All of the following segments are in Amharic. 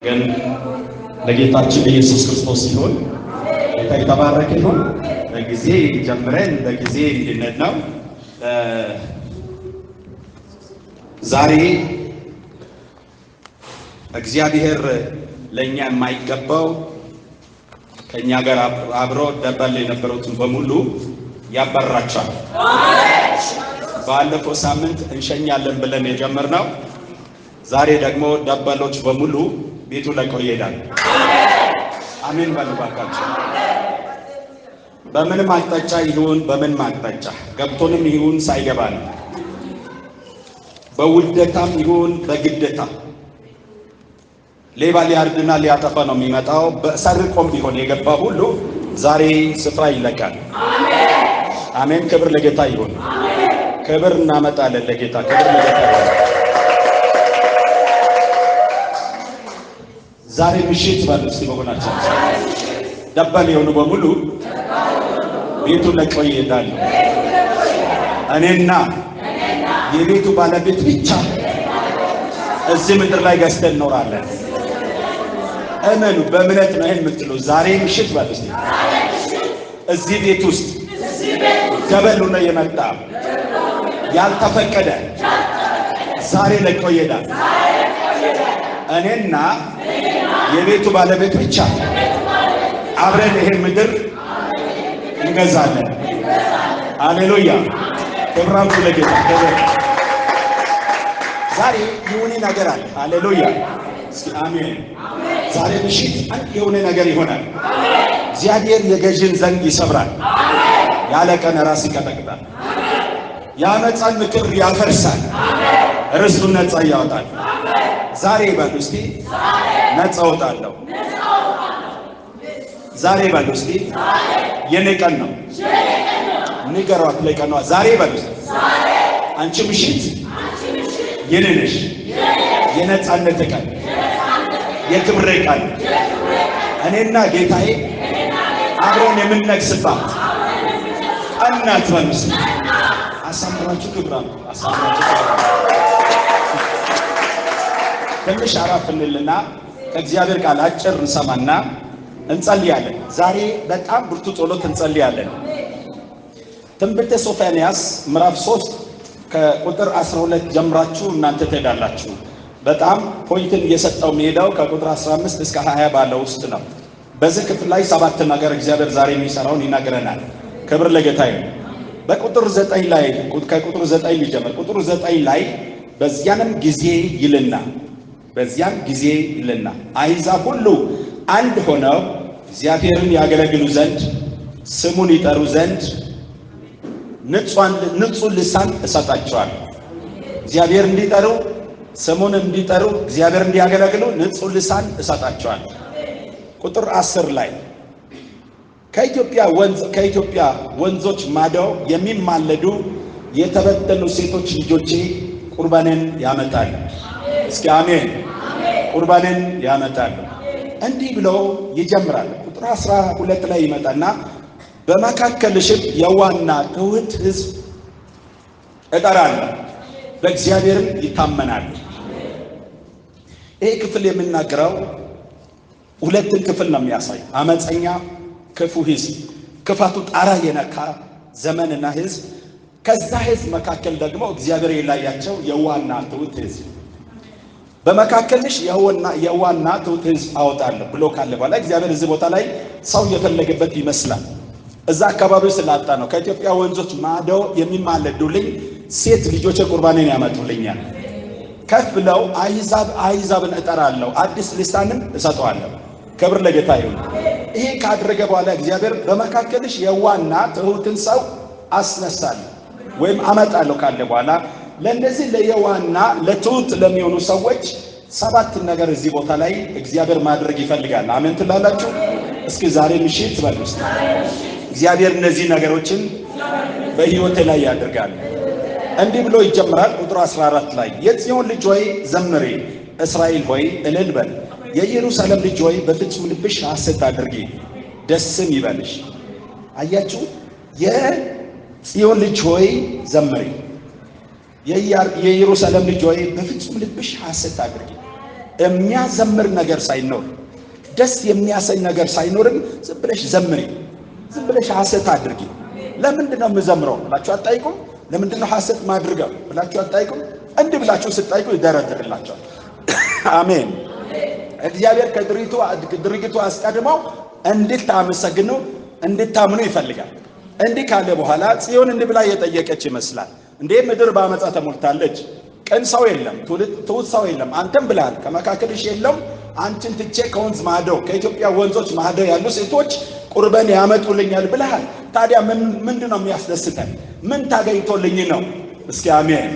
ግን ለጌታችን ኢየሱስ ክርስቶስ ሲሆን ጌታ የተባረከ ይሁን። በጊዜ ጀምረን በጊዜ እንድንሄድ ነው። ዛሬ እግዚአብሔር ለኛ የማይገባው ከኛ ጋር አብሮ ደበል የነበሩትን በሙሉ ያባራቸዋል። ባለፈው ሳምንት እንሸኛለን ብለን የጀመርነው ዛሬ ደግሞ ደበሎች በሙሉ ቤቱ ለቀው ይሄዳል። አሜን በሉ ባካችሁ። በምንም አቅጣጫ ይሁን በምን አቅጣጫ ገብቶንም ይሁን ሳይገባን በውደታም ይሁን በግደታ ሌባ ሊያርድና ሊያጠፋ ነው የሚመጣው። በሰርቆም ቢሆን የገባ ሁሉ ዛሬ ስፍራ ይለቃል። አሜን። ክብር ለጌታ ይሁን። ክብር እናመጣለን ለጌታ። ክብር ለጌታ ይሁን። ዛሬ ምሽት ባለው እስቲ በጎናችን ደባል የሆኑ በሙሉ ቤቱን ለቀው ይሄዳሉ። እኔና የቤቱ ባለቤት ብቻ እዚህ ምድር ላይ ገዝተን እንኖራለን። እመኑ። በእምነት ነው ይሄን የምትለው። ዛሬ ምሽት ባለው እስቲ እዚህ ቤት ውስጥ ገበሉ ነው የመጣ ያልተፈቀደ ዛሬ ለቀው ይሄዳል። እኔና የቤቱ ባለቤት ብቻ አብረን ይሄን ምድር እንገዛለን። ሃሌሉያ። ክብራም ለጌታ። ዛሬ የሆነ ነገር አለ። ሃሌሉያ። እስኪ አሜን። ዛሬ ምሽት አንድ የሆነ ነገር ይሆናል። እግዚአብሔር የገዥን ዘንግ ይሰብራል። ያለ ቀን ራስ ይቀጠቅጣል። የአመፃን ምክር ያፈርሳል። ርስቱን ነፃ ያወጣል። ዛሬ በሉ እስቲ ነፃ እወጣለሁ። ዛሬ በሉ እስቲ የኔ ቀን ነው። ንገሯት ለቀኗ ዛሬ በሉ እስቲ አንቺ ምሽት የኔ ነሽ። የነፃነት ቀን፣ የክብሬ ቀን፣ እኔና ጌታዬ አብረን የምንነግስባት እናት በሉ እስቲ አሳምራችሁ ክብራም አሳምራችሁ ትንሽ አረፍ እንልና ከእግዚአብሔር ቃል አጭር እንሰማና እንጸልያለን። ዛሬ በጣም ብርቱ ጸሎት እንጸልያለን። ትንቢተ ሶፎንያስ ምዕራፍ 3 ከቁጥር 12 ጀምራችሁ እናንተ ትሄዳላችሁ። በጣም ፖይንትን እየሰጠው የሚሄደው ከቁጥር 15 እስከ 20 ባለው ውስጥ ነው። በዚህ ክፍል ላይ 7 ነገር እግዚአብሔር ዛሬ የሚሰራውን ይናገረናል። ክብር ለጌታ ይሁን። በቁጥር 9 ላይ ከቁጥር 9 ሊጀምር ቁጥር 9 ላይ በዚያንም ጊዜ ይልና አሕዛብ ሁሉ አንድ ሆነው እግዚአብሔርን ያገለግሉ ዘንድ ስሙን ይጠሩ ዘንድ ንጹሕ ልሳን እሰጣቸዋለሁ። እግዚአብሔር እንዲጠሩ ስሙን እንዲጠሩ እግዚአብሔር እንዲያገለግሉ ንጹሕ ልሳን እሰጣቸዋለሁ። ቁጥር 10 ላይ ከኢትዮጵያ ወንዞች ማዶ የሚማለዱ የተበተኑ ሴቶች ልጆቼ ቁርባንን ያመጣሉ። እስኪ አሜን። ቁርባንን ያመጣሉ። እንዲህ ብሎ ይጀምራል። ቁጥር 12 ላይ ይመጣና በመካከልሽም የዋህና ትሑት ሕዝብ እጠራለሁ፣ በእግዚአብሔርም ይታመናሉ። ይሄ ክፍል የምናገረው ሁለትን ክፍል ነው የሚያሳይ። አመፀኛ ክፉ ሕዝብ፣ ክፋቱ ጣራ የነካ ዘመንና ሕዝብ፣ ከዛ ሕዝብ መካከል ደግሞ እግዚአብሔር የላያቸው የዋህና ትሑት ሕዝብ። በመካከልሽ የዋህና ትሑት ሕዝብ አወጣለሁ ብሎ ካለ በኋላ እግዚአብሔር እዚህ ቦታ ላይ ሰው የፈለገበት ይመስላል። እዛ አካባቢ ስላጣ ነው። ከኢትዮጵያ ወንዞች ማዶ የሚማለዱልኝ ሴት ልጆች ቁርባኔን ያመጡልኛል። ከፍ ብለው አሕዛብን እጠራለሁ፣ አዲስ ልሳንም እሰጠዋለሁ። ክብር ለጌታ ይሁን። ይሄ ካደረገ በኋላ እግዚአብሔር በመካከልሽ የዋህና ትሑትን ሰው አስነሳለሁ ወይም አመጣለሁ ካለ በኋላ ለእነዚህ ለየዋህና ለትሑት ለሚሆኑ ሰዎች 7 ነገር እዚህ ቦታ ላይ እግዚአብሔር ማድረግ ይፈልጋል። አሜን ትላላችሁ? እስኪ ዛሬ ምሽት በሉ እስቲ እግዚአብሔር እነዚህ ነገሮችን በሕይወቴ ላይ ያደርጋል። እንዲህ ብሎ ይጀምራል። ቁጥር 14 ላይ የጽዮን ልጅ ሆይ ዘምሪ፣ እስራኤል ሆይ እልል በል፣ የኢየሩሳሌም ልጅ ሆይ በፍጹም ልብሽ ሐሴት አድርጊ፣ ደስም ይበልሽ። አያችሁ? የጽዮን ልጅ ሆይ ዘምሪ፣ የኢየሩሳሌም ልጅ ሆይ በፍጹም ልብሽ ሐሴት አድርጊ። የሚያዘምር ነገር ሳይኖር ደስ የሚያሰኝ ነገር ሳይኖርም ዝም ብለሽ ዘምሪ፣ ዝም ብለሽ ሐሰት አድርጊ። ለምንድን ነው የምዘምረው ብላችሁ አትጠይቁም? ለምንድን ነው ሐሰት ማድርገው ብላችሁ አትጠይቁም? እንዲህ ብላችሁ ስትጠይቁ ይደረድርላችኋል። አሜን። እግዚአብሔር ከድርጊቱ አስቀድመው እንድታመሰግኑ እንድታምኑ ይፈልጋል። እንዲህ ካለ በኋላ ጽዮን እንዲህ ብላ የጠየቀች ይመስላል። እንዴ ምድር በአመፃ ተሞልታለች፣ ቅን ሰው የለም፣ ትሑት ሰው የለም። አንተም ብለሃል ከመካከልሽ የለም አንቺን ትቼ ከወንዝ ማዶ ከኢትዮጵያ ወንዞች ማዶ ያሉ ሴቶች ቁርባን ያመጡልኛል ብለሃል። ታዲያ ምንድን ነው የሚያስደስተን? ምን ታገኝቶልኝ ነው? እስኪ አሜን።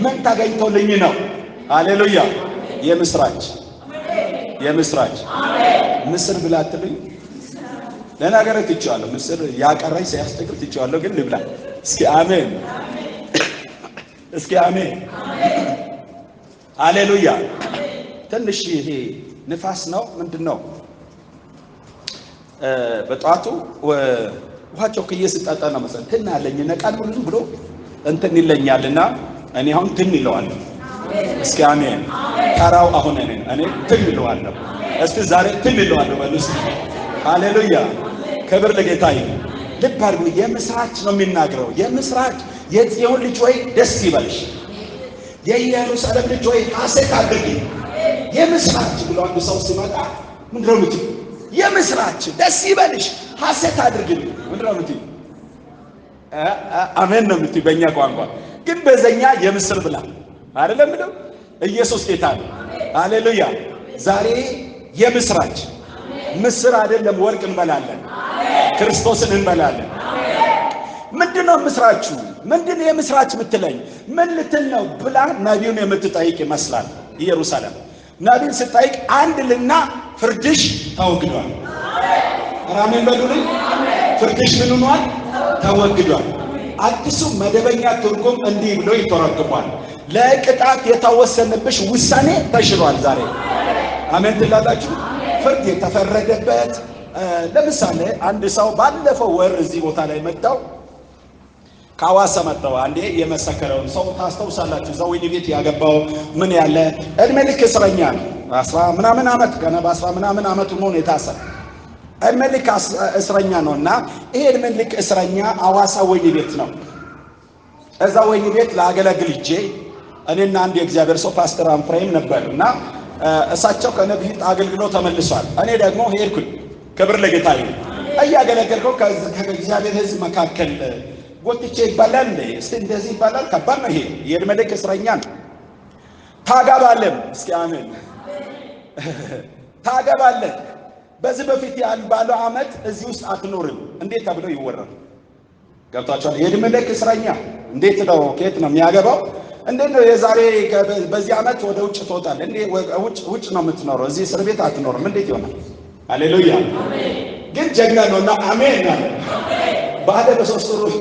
ምን ታገኝቶልኝ ነው? ሃሌሉያ። የምስራች የምስራች ምስር ብላ አትሉኝ? ለነገር ትቼዋለሁ። ምስር ያቀረኝ ሲያስቸግር ትቼዋለሁ፣ ግን ልብላ። እስኪ አሜን፣ እስኪ አሜን፣ ሃሌሉያ። ትንሽ ይሄ ንፋስ ነው ምንድን ነው? በጧቱ ውሃቸው ከየስጣጣ ነው መሰለኝ ትን አለኝ ነቃል ብሎ እንትን ይለኛልና እኔ አሁን ትን ይለዋለሁ። እስኪ አሜን። ተራው አሁን እኔ ትን ይለዋለሁ። እስኪ ዛሬ ትን ይለዋለሁ በሉስ። ሃሌሉያ። ክብር ለጌታ ይሁን። ልብ አድርጉ። የምስራች ነው የሚናገረው። የምስራች የጽዮን ልጅ ሆይ ደስ ይበልሽ፣ የኢየሩሳሌም ልጅ ሆይ ሐሴት አድርጊ። የምስራች ብሎ አንድ ሰው ሲመጣ ምንድን ነው የምትይው? የምስራች ደስ ይበልሽ፣ ሐሴት አድርጊ። ምንድን ነው የምትይው? አሜን ነው የምትይው በእኛ ቋንቋ። ግን በዘኛ የምስር ብላ አይደለም ብለው ኢየሱስ ጌታ ነው። ሃሌሉያ። ዛሬ የምስራች ምስር አይደለም ወርቅ እንበላለን፣ ክርስቶስን እንበላለን። ምንድነው ምስራችሁ? ምንድነው የምስራች የምትለኝ? ምን ልትል ነው ብላ ነቢዩን የምትጠይቅ ይመስላል። ኢየሩሳሌም ነቢዩን ስጠይቅ አንድ ልና ፍርድሽ ተወግዷል። አሜን በሉልኝ። ፍርድሽ ምን ሆኗል? ተወግዷል። አዲሱ መደበኛ ትርጉም እንዲህ ብሎ ይተረጎማል። ለቅጣት የተወሰነብሽ ውሳኔ ተሽሯል ዛሬ። አሜን ትላላችሁ። ፍርድ የተፈረደበት ለምሳሌ አንድ ሰው ባለፈው ወር እዚህ ቦታ ላይ መጣው ከሐዋሳ መጣው። አንዴ የመሰከረውን ሰው ታስተውሳላችሁ። እዛው ወይኒ ቤት ያገባው ምን ያለ እድሜ ልክ እስረኛ ነው። 10 ምናምን ዓመት ገና በ10 ምናምን ዓመቱ ነው የታሰረ። እድሜ ልክ እስረኛ ነውና ይሄ እድሜ ልክ እስረኛ ሐዋሳ ወይኒ ቤት ነው። እዛ ወይኒ ቤት ላገለግል እጄ እኔና አንድ የእግዚአብሔር ሰው ፓስተር አንፍሬም ነበርና እሳቸው ከነቢይ አገልግሎ ተመልሷል። እኔ ደግሞ ሄድኩኝ። ክብር ለጌታ ይሁን። እያገለገልከው ከእግዚአብሔር ሕዝብ መካከል ጎትቼ ይባላል እንዴ? እስቲ እንደዚህ ይባላል? ከባድ ነው ይሄ። የእድሜ ልክ እስረኛ ነው። ታገባለህ? እስኪ አሜን። ታገባለህ። በዚህ በፊት ባለው ዓመት እዚህ ውስጥ አትኖርም እንዴት ተብሎ ይወራል? ገብታችኋል? የእድሜ ልክ እስረኛ እንዴት ነው? ከየት ነው የሚያገባው? እንዴት ነው የዛሬ በዚህ ዓመት ወደ ውጭ ትወጣለህ እንዴ? ውጭ ነው የምትኖረው፣ እዚህ እስር ቤት አትኖርም። እንዴት ይሆናል? ሃሌሉያ። ግን ጀግና ነውና አሜን አለ። ባለ በሶስት ወር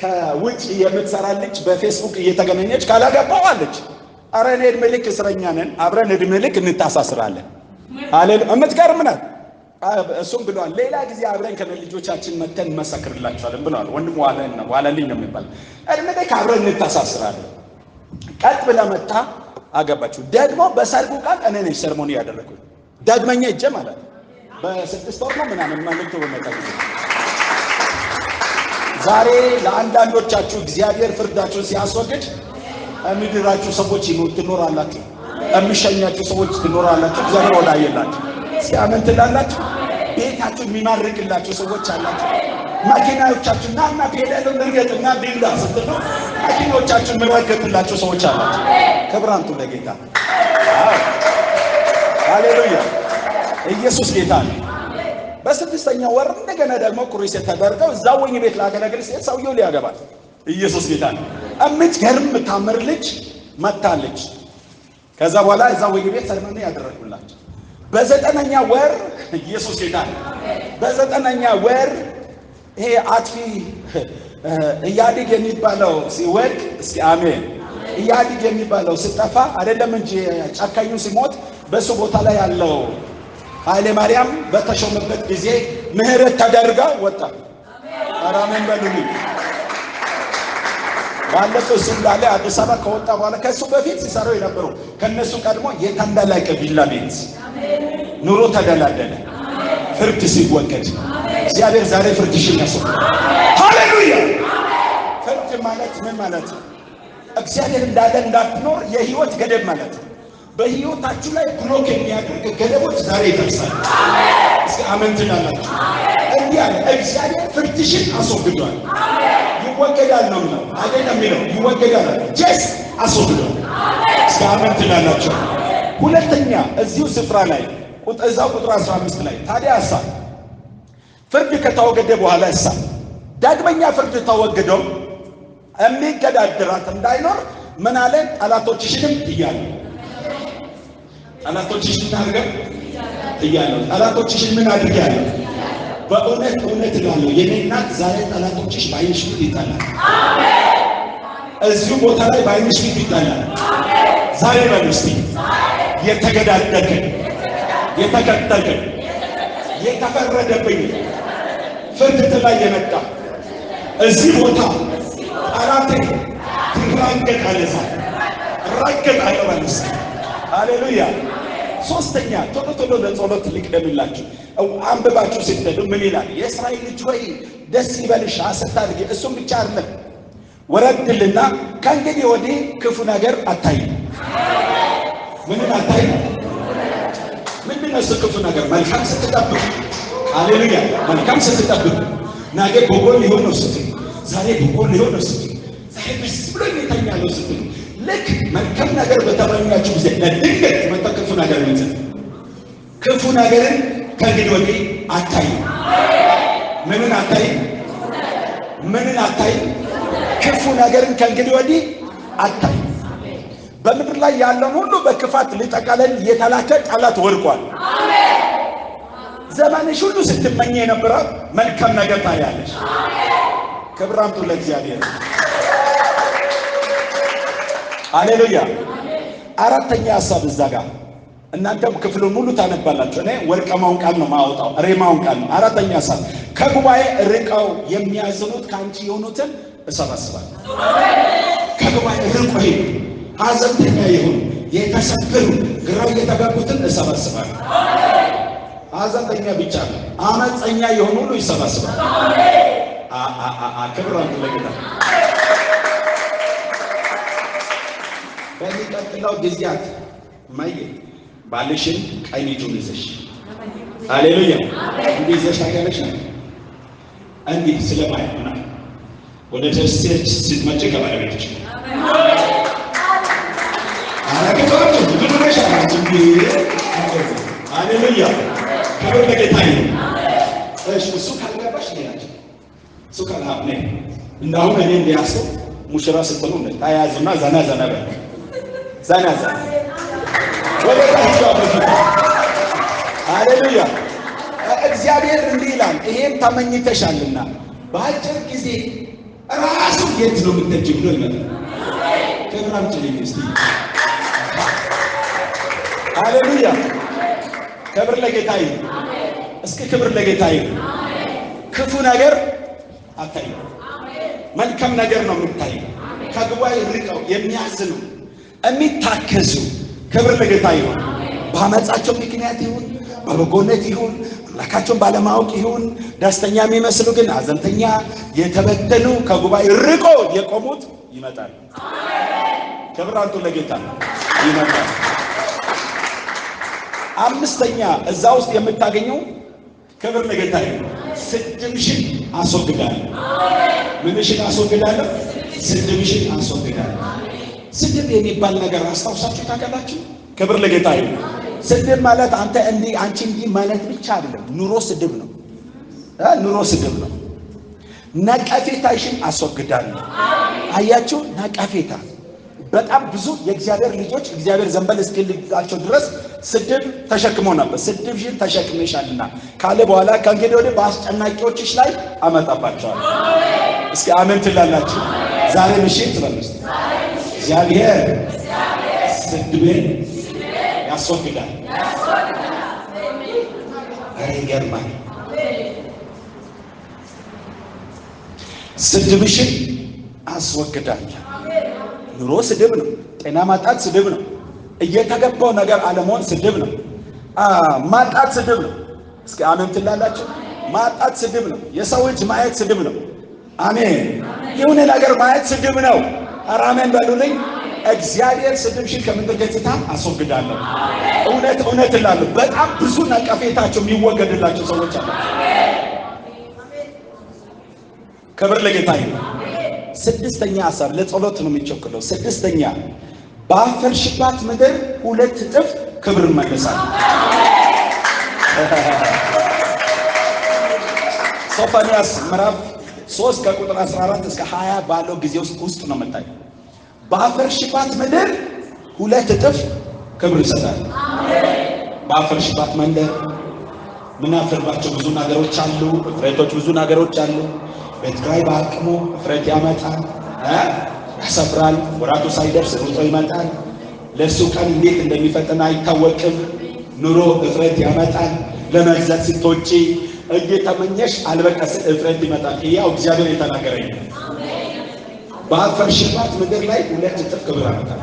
ከውጭ የምትሰራ ልጅ በፌስቡክ እየተገናኘች ካላገባው አለች። አረ እኔ እድሜ ልክ እስረኛ ነን፣ አብረን እድሜ ልክ እንታሳስራለን። ሃሌሉያ። እምትገርም ናት። እሱም ብለዋል ሌላ ጊዜ አብረን ከልጆቻችን መተን እንመሰክርላችኋለን ብለዋል። ወንድም ዋለልኝ ነው የሚባል እድሜ ልክ አብረን እንታሳስራለን። ቀጥ ብላ መጣ አገባችሁ። ደግሞ በሰርጉ ቃል እኔ ነኝ ሰርሞኒ ያደረኩት። ዳግመኛ እጄ ማለት በ6 ወር ነው ምናምን ማለት ነው። ዛሬ ለአንዳንዶቻችሁ እግዚአብሔር ፍርዳችሁን ሲያስወግድ ምድራችሁ ሰዎች ትኖራላችሁ፣ የሚሸኛችሁ ሰዎች ትኖራላችሁ። እግዚአብሔር ወላየላችሁ። እስኪ አሜን ትላላችሁ። ቤታችሁ የሚማርክላችሁ ሰዎች አላችሁ። መኪናዎቻችሁ ናና ሄደለው ንርገጥና ቢንዳ ስትሉ መኪናዎቻችሁ የሚረገጥላችሁ ሰዎች አላችሁ። ክብራንቱ ለጌታ ሃሌሉያ። ኢየሱስ ጌታ ነው። በስድስተኛው ወር እንደገና ደግሞ ኩሪሴ ተደርገው እዛው ወይኒ ቤት ላገለግል ሲል ሰውየው ሊያገባል። ኢየሱስ ጌታ ነው። እምትገርም ታምር ልጅ መታለች። ከዛ በኋላ እዛው ወይኒ ቤት ሰርመን ያደረኩላችሁ። በዘጠነኛ ወር ኢየሱስ ጌታ ነው። በዘጠነኛ ወር ይሄ አጥፊ ኢያዲግ የሚባለው ሲወድቅ፣ እስኪ አሜን። ኢያዲግ የሚባለው ሲጠፋ አይደለም እንጂ ጨካኙ ሲሞት በሱ ቦታ ላይ ያለው ኃይለ ማርያም በተሾመበት ጊዜ ምህረት ተደርጋ ወጣ። አሜን በሉልኝ። ባለፈው ስላለ አዲስ አበባ ከወጣ በኋላ ከሱ በፊት ሲሰራው የነበረው ከነሱ ቀድሞ የተንደላቀ ቪላ ቤት ኑሮ ተደላደለ። ፍርድ ሲወገድ እግዚአብሔር ዛሬ ፍርድሽን ያስወግዳል። ሃሌሉያ! ፍርድ ማለት ምን ማለት ነው? እግዚአብሔር እንዳለ እንዳትኖር የህይወት ገደብ ማለት ነው። በህይወታችሁ ላይ ብሎክ የሚያደርግ ገደቦች ዛሬ ይፈርሳሉ። እስኪ አሜን ትላላችሁ? እንዲህ አለ እግዚአብሔር ፍርድሽን አስወግዷል። ይወገዳል ነው የሚለው አይደለም የሚለው ይወገዳል። ጀስ አስወግዷል። እስኪ አሜን ትላላችሁ? ሁለተኛ እዚሁ ስፍራ ላይ እዛው ቁጥር 15 ላይ ታዲያ ፍርድ ከተወገደ በኋላ ዳግመኛ ፍርድ ተወግደው የሚገዳደራት እንዳይኖር ምን አለ? ጠላቶችሽንም ትያለህ። ጠላቶችሽን አድርገህ ትያለህ። ጠላቶችሽን ምን አድርጌያለሁ? በእውነት እውነት እላለሁ የኔ እናት ዛሬ ጠላቶችሽ በዓይንሽ ፊት ይጣላል። እዚሁ ቦታ ላይ በዓይንሽ ፊት ይጣላል። ዛሬ በል እስቲ የተገዳደርክ የተከተልክ የተፈረደብኝ ፍርድ ላይ የመጣ እዚህ ቦታ ጠላቴ ትራገጣለህ፣ ትራገጣለህ። ሃሌሉያ! ሶስተኛ ቶሎ ለጸሎት ልቅደምላችሁ። አንብባችሁ ስትሄዱ ምን ይላል? የእስራኤል ልጅ ሆይ ደስ ይበልሽ አታድርጊ። እሱም ብቻ አይደለም ወረድልና ከእንግዲህ ወዲህ ክፉ ነገር አታይም። ምንም አታይም? ምንድን ነው ክፉ ነገር? መልካም ስትጠብቅ። ሃሌሉያ! መልካም ስትጠብቅ ነገ በጎል ሊሆን ነው ስትል፣ ዛሬ በጎል ሊሆን ነው ስትል፣ ዛሬ ደስ ብሎኝ እተኛለሁ ስትል፣ ልክ መልካም ነገር በተመኛችሁ ጊዜ ለድንገት መጣ ክፉ ነገር ይመጣል። ክፉ ነገርን ከእንግዲህ ወዲህ አታይም። ምንን አታይም? ምንን አታይም? ክፉ ነገርን ከእንግዲህ ወዲህ አታይም። በምድር ላይ ያለውን ሁሉ በክፋት ሊጠቃለል የተላከ ጠላት ወድቋል። ዘመንሽ ሁሉ ስትመኝ የነበረው መልካም ነገር ታያለሽ። ክብር አምጡ ለእግዚአብሔር። ሃሌሉያ! አራተኛ ሐሳብ እዛ ጋር እናንተም ክፍሉን ሙሉ ታነባላችሁ። እኔ ወርቀማውን ቃል ነው ማውጣው፣ ሬማውን ቃል ነው። አራተኛ ሐሳብ ከጉባኤ ርቀው የሚያዝኑት ከአንቺ የሆኑትን እሰበስባለሁ። ከጉባኤ ርቆ ሄዱ፣ ሐዘንተኛ የሆኑ የተሰበሩ፣ ግራ የተጋቡትን እሰበስባለሁ። ሐዘንተኛ ብቻ ነው፣ አመፀኛ የሆኑ ሁሉ ይሰበስባል። ክብር ለጌታ። በሚቀጥለው ጊዜያት ማየ ባልሽን ቀኝ እጁን ይዘሽ ሃሌሉያ እንዲህ ይዘሽ ታገለሽ ነው እንዲህ ስለማይሆን ወደ ተስቴች ስትመጪ ከባለቤትሽ አላከታችሁ ብዙ ነሽ አላችሁ። ሃሌሉያ ክብር ለጌታ ይሁን። እሱ ካልገባሽ ነው እሱ ካልሀብኔ እንዳሁን እኔ እንዲያስብ ሙሽራ ስትሉ ታያዙና ዘና በል ዘና ወደ ታች አብረን። ሃሌሉያ እግዚአብሔር እንዲህ ይላል፣ ይሄን ተመኝተሻልና በአጭር ጊዜ ራሱ የት ነው የምትሄጂው ብሎ ይመጣል። ክብራም ጭልኝ እስቲ ሃሌሉያ ክብር ለጌታ ይሁን። እስኪ ክብር ለጌታ ይሁን። ክፉ ነገር አታይም፣ መልካም ነገር ነው የምታየው። ከጉባኤ ርቀው የሚያዝኑ የሚታከዙ ክብር ለጌታ ይሁን። በአመፃቸው ምክንያት ይሁን በበጎነት ይሁን አምላካቸውን ባለማወቅ ይሁን ደስተኛ የሚመስሉ ግን ሐዘንተኛ የተበተኑ ከጉባኤ ርቆ የቆሙት ይመጣል። ክብር አንቱ ለጌታ ይመጣል። አምስተኛ እዛ ውስጥ የምታገኘው ክብር ለጌታ ይሁን፣ ስድብሽን አስወግዳለሁ። ምንሽን አስወግዳለሁ? ስድብሽን አስወግዳለሁ። ስድብ የሚባል ነገር አስታውሳችሁ ታውቃላችሁ? ክብር ለጌታ ይሁን። ስድብ ማለት አንተ እንዲህ አንቺ እንዲህ ማለት ብቻ አይደለም። ኑሮ ስድብ ነው። ኑሮ ስድብ ነው። ነቀፌታሽን አስወግዳለሁ። አያችሁ፣ ነቀፌታ በጣም ብዙ የእግዚአብሔር ልጆች እግዚአብሔር ዘንበል እስኪልላቸው ድረስ ስድብ ተሸክሞ ነበር። ስድብሽን ተሸክመሻልና ካለ በኋላ ከእንግዲህ ወዲህ በአስጨናቂዎችሽ ላይ አመጣባቸዋለሁ። እስኪ አሜን ትላላችሁ? ዛሬ ምሽት ትበሉስ እግዚአብሔር ስድቤን ያስወግዳል። አሬ ይገርማል። ስድብሽን አስወግዳለሁ። ኑሮ ስድብ ነው። ጤና ማጣት ስድብ ነው። እየተገባው ነገር አለመሆን ስድብ ነው። ማጣት ስድብ ነው። እስኪ አሜን ትላላችሁ? ማጣት ስድብ ነው። የሰው እጅ ማየት ስድብ ነው። አሜን። የሆነ ነገር ማየት ስድብ ነው። ኧረ አሜን በሉልኝ። እግዚአብሔር ስድብሽን ከምድር ገጽታ አስወግዳለሁ። እውነት እውነት እላለሁ። በጣም ብዙ ነቀፌታቸው የሚወገድላቸው ሰዎች አሉ። ክብር ለጌታ ይሁን። ስድስተኛ ሐሳብ ለጸሎት ነው የሚቸኩለው። ስድስተኛ ባፈርሽባት ምድር 2 እጥፍ ክብር መልሳለሁ። ሶፎንያስ ምዕራፍ 3 ከቁጥር 14 እስከ 20 ባለው ጊዜ ውስጥ ነው የምታየው። ባፈርሽባት ምድር 2 እጥፍ ክብር ይሰጣል። ባፈርሽባት መንደር ምናፈርባቸው ብዙ ነገሮች አሉ። እፍረቶች ብዙ ነገሮች አሉ። ቤት ኪራይ በአቅሙ እፍረት ያመጣል፣ ያሰፍራል። ወራቱ ሳይደርስ ሩጦ ይመጣል። ለሱ ቀን እንዴት እንደሚፈጥን አይታወቅም። ኑሮ እፍረት ያመጣል። ለመግዛት ስትወጪ እየተመኘሽ አልበቀስ እፍረት ይመጣል። ያው እግዚአብሔር የተናገረኝ ባፈርሽባት ምድር ላይ 2 እጥፍ ክብር ያመጣል።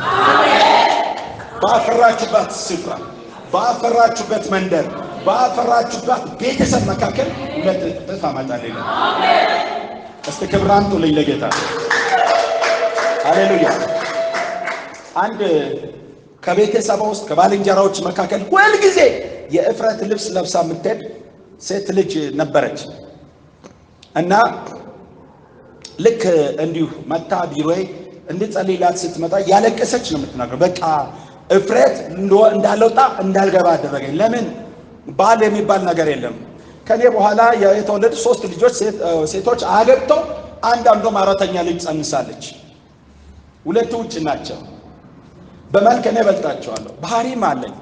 ባፈራችሁባት ስፍራ፣ ባፈራችሁበት መንደር፣ ባፈራችሁባት ቤተሰብ መካከል 2 እጥፍ አመጣለሁ። እስቲ ክብር አምጡልኝ ለጌታ። ሃሌሉያ። አንድ ከቤተሰብ ውስጥ ከባልንጀራዎች መካከል ሁልጊዜ የእፍረት ልብስ ለብሳ የምትሄድ ሴት ልጅ ነበረች እና ልክ እንዲሁ መታ ቢሮዬ እንድጸልይላት ስትመጣ ያለቀሰች ነው የምትናገረው። በቃ እፍረት እንዳልወጣ እንዳልገባ አደረገኝ። ለምን ባል የሚባል ነገር የለም። ከኔ በኋላ የተወለዱ 3 ልጆች ሴቶች አገብተው አንዷም 4ኛ ልጅ ጸንሳለች። 2 ውጭ ናቸው። በመልክ እኔ እበልጣቸዋለሁ፣ ባህሪም አለኝ።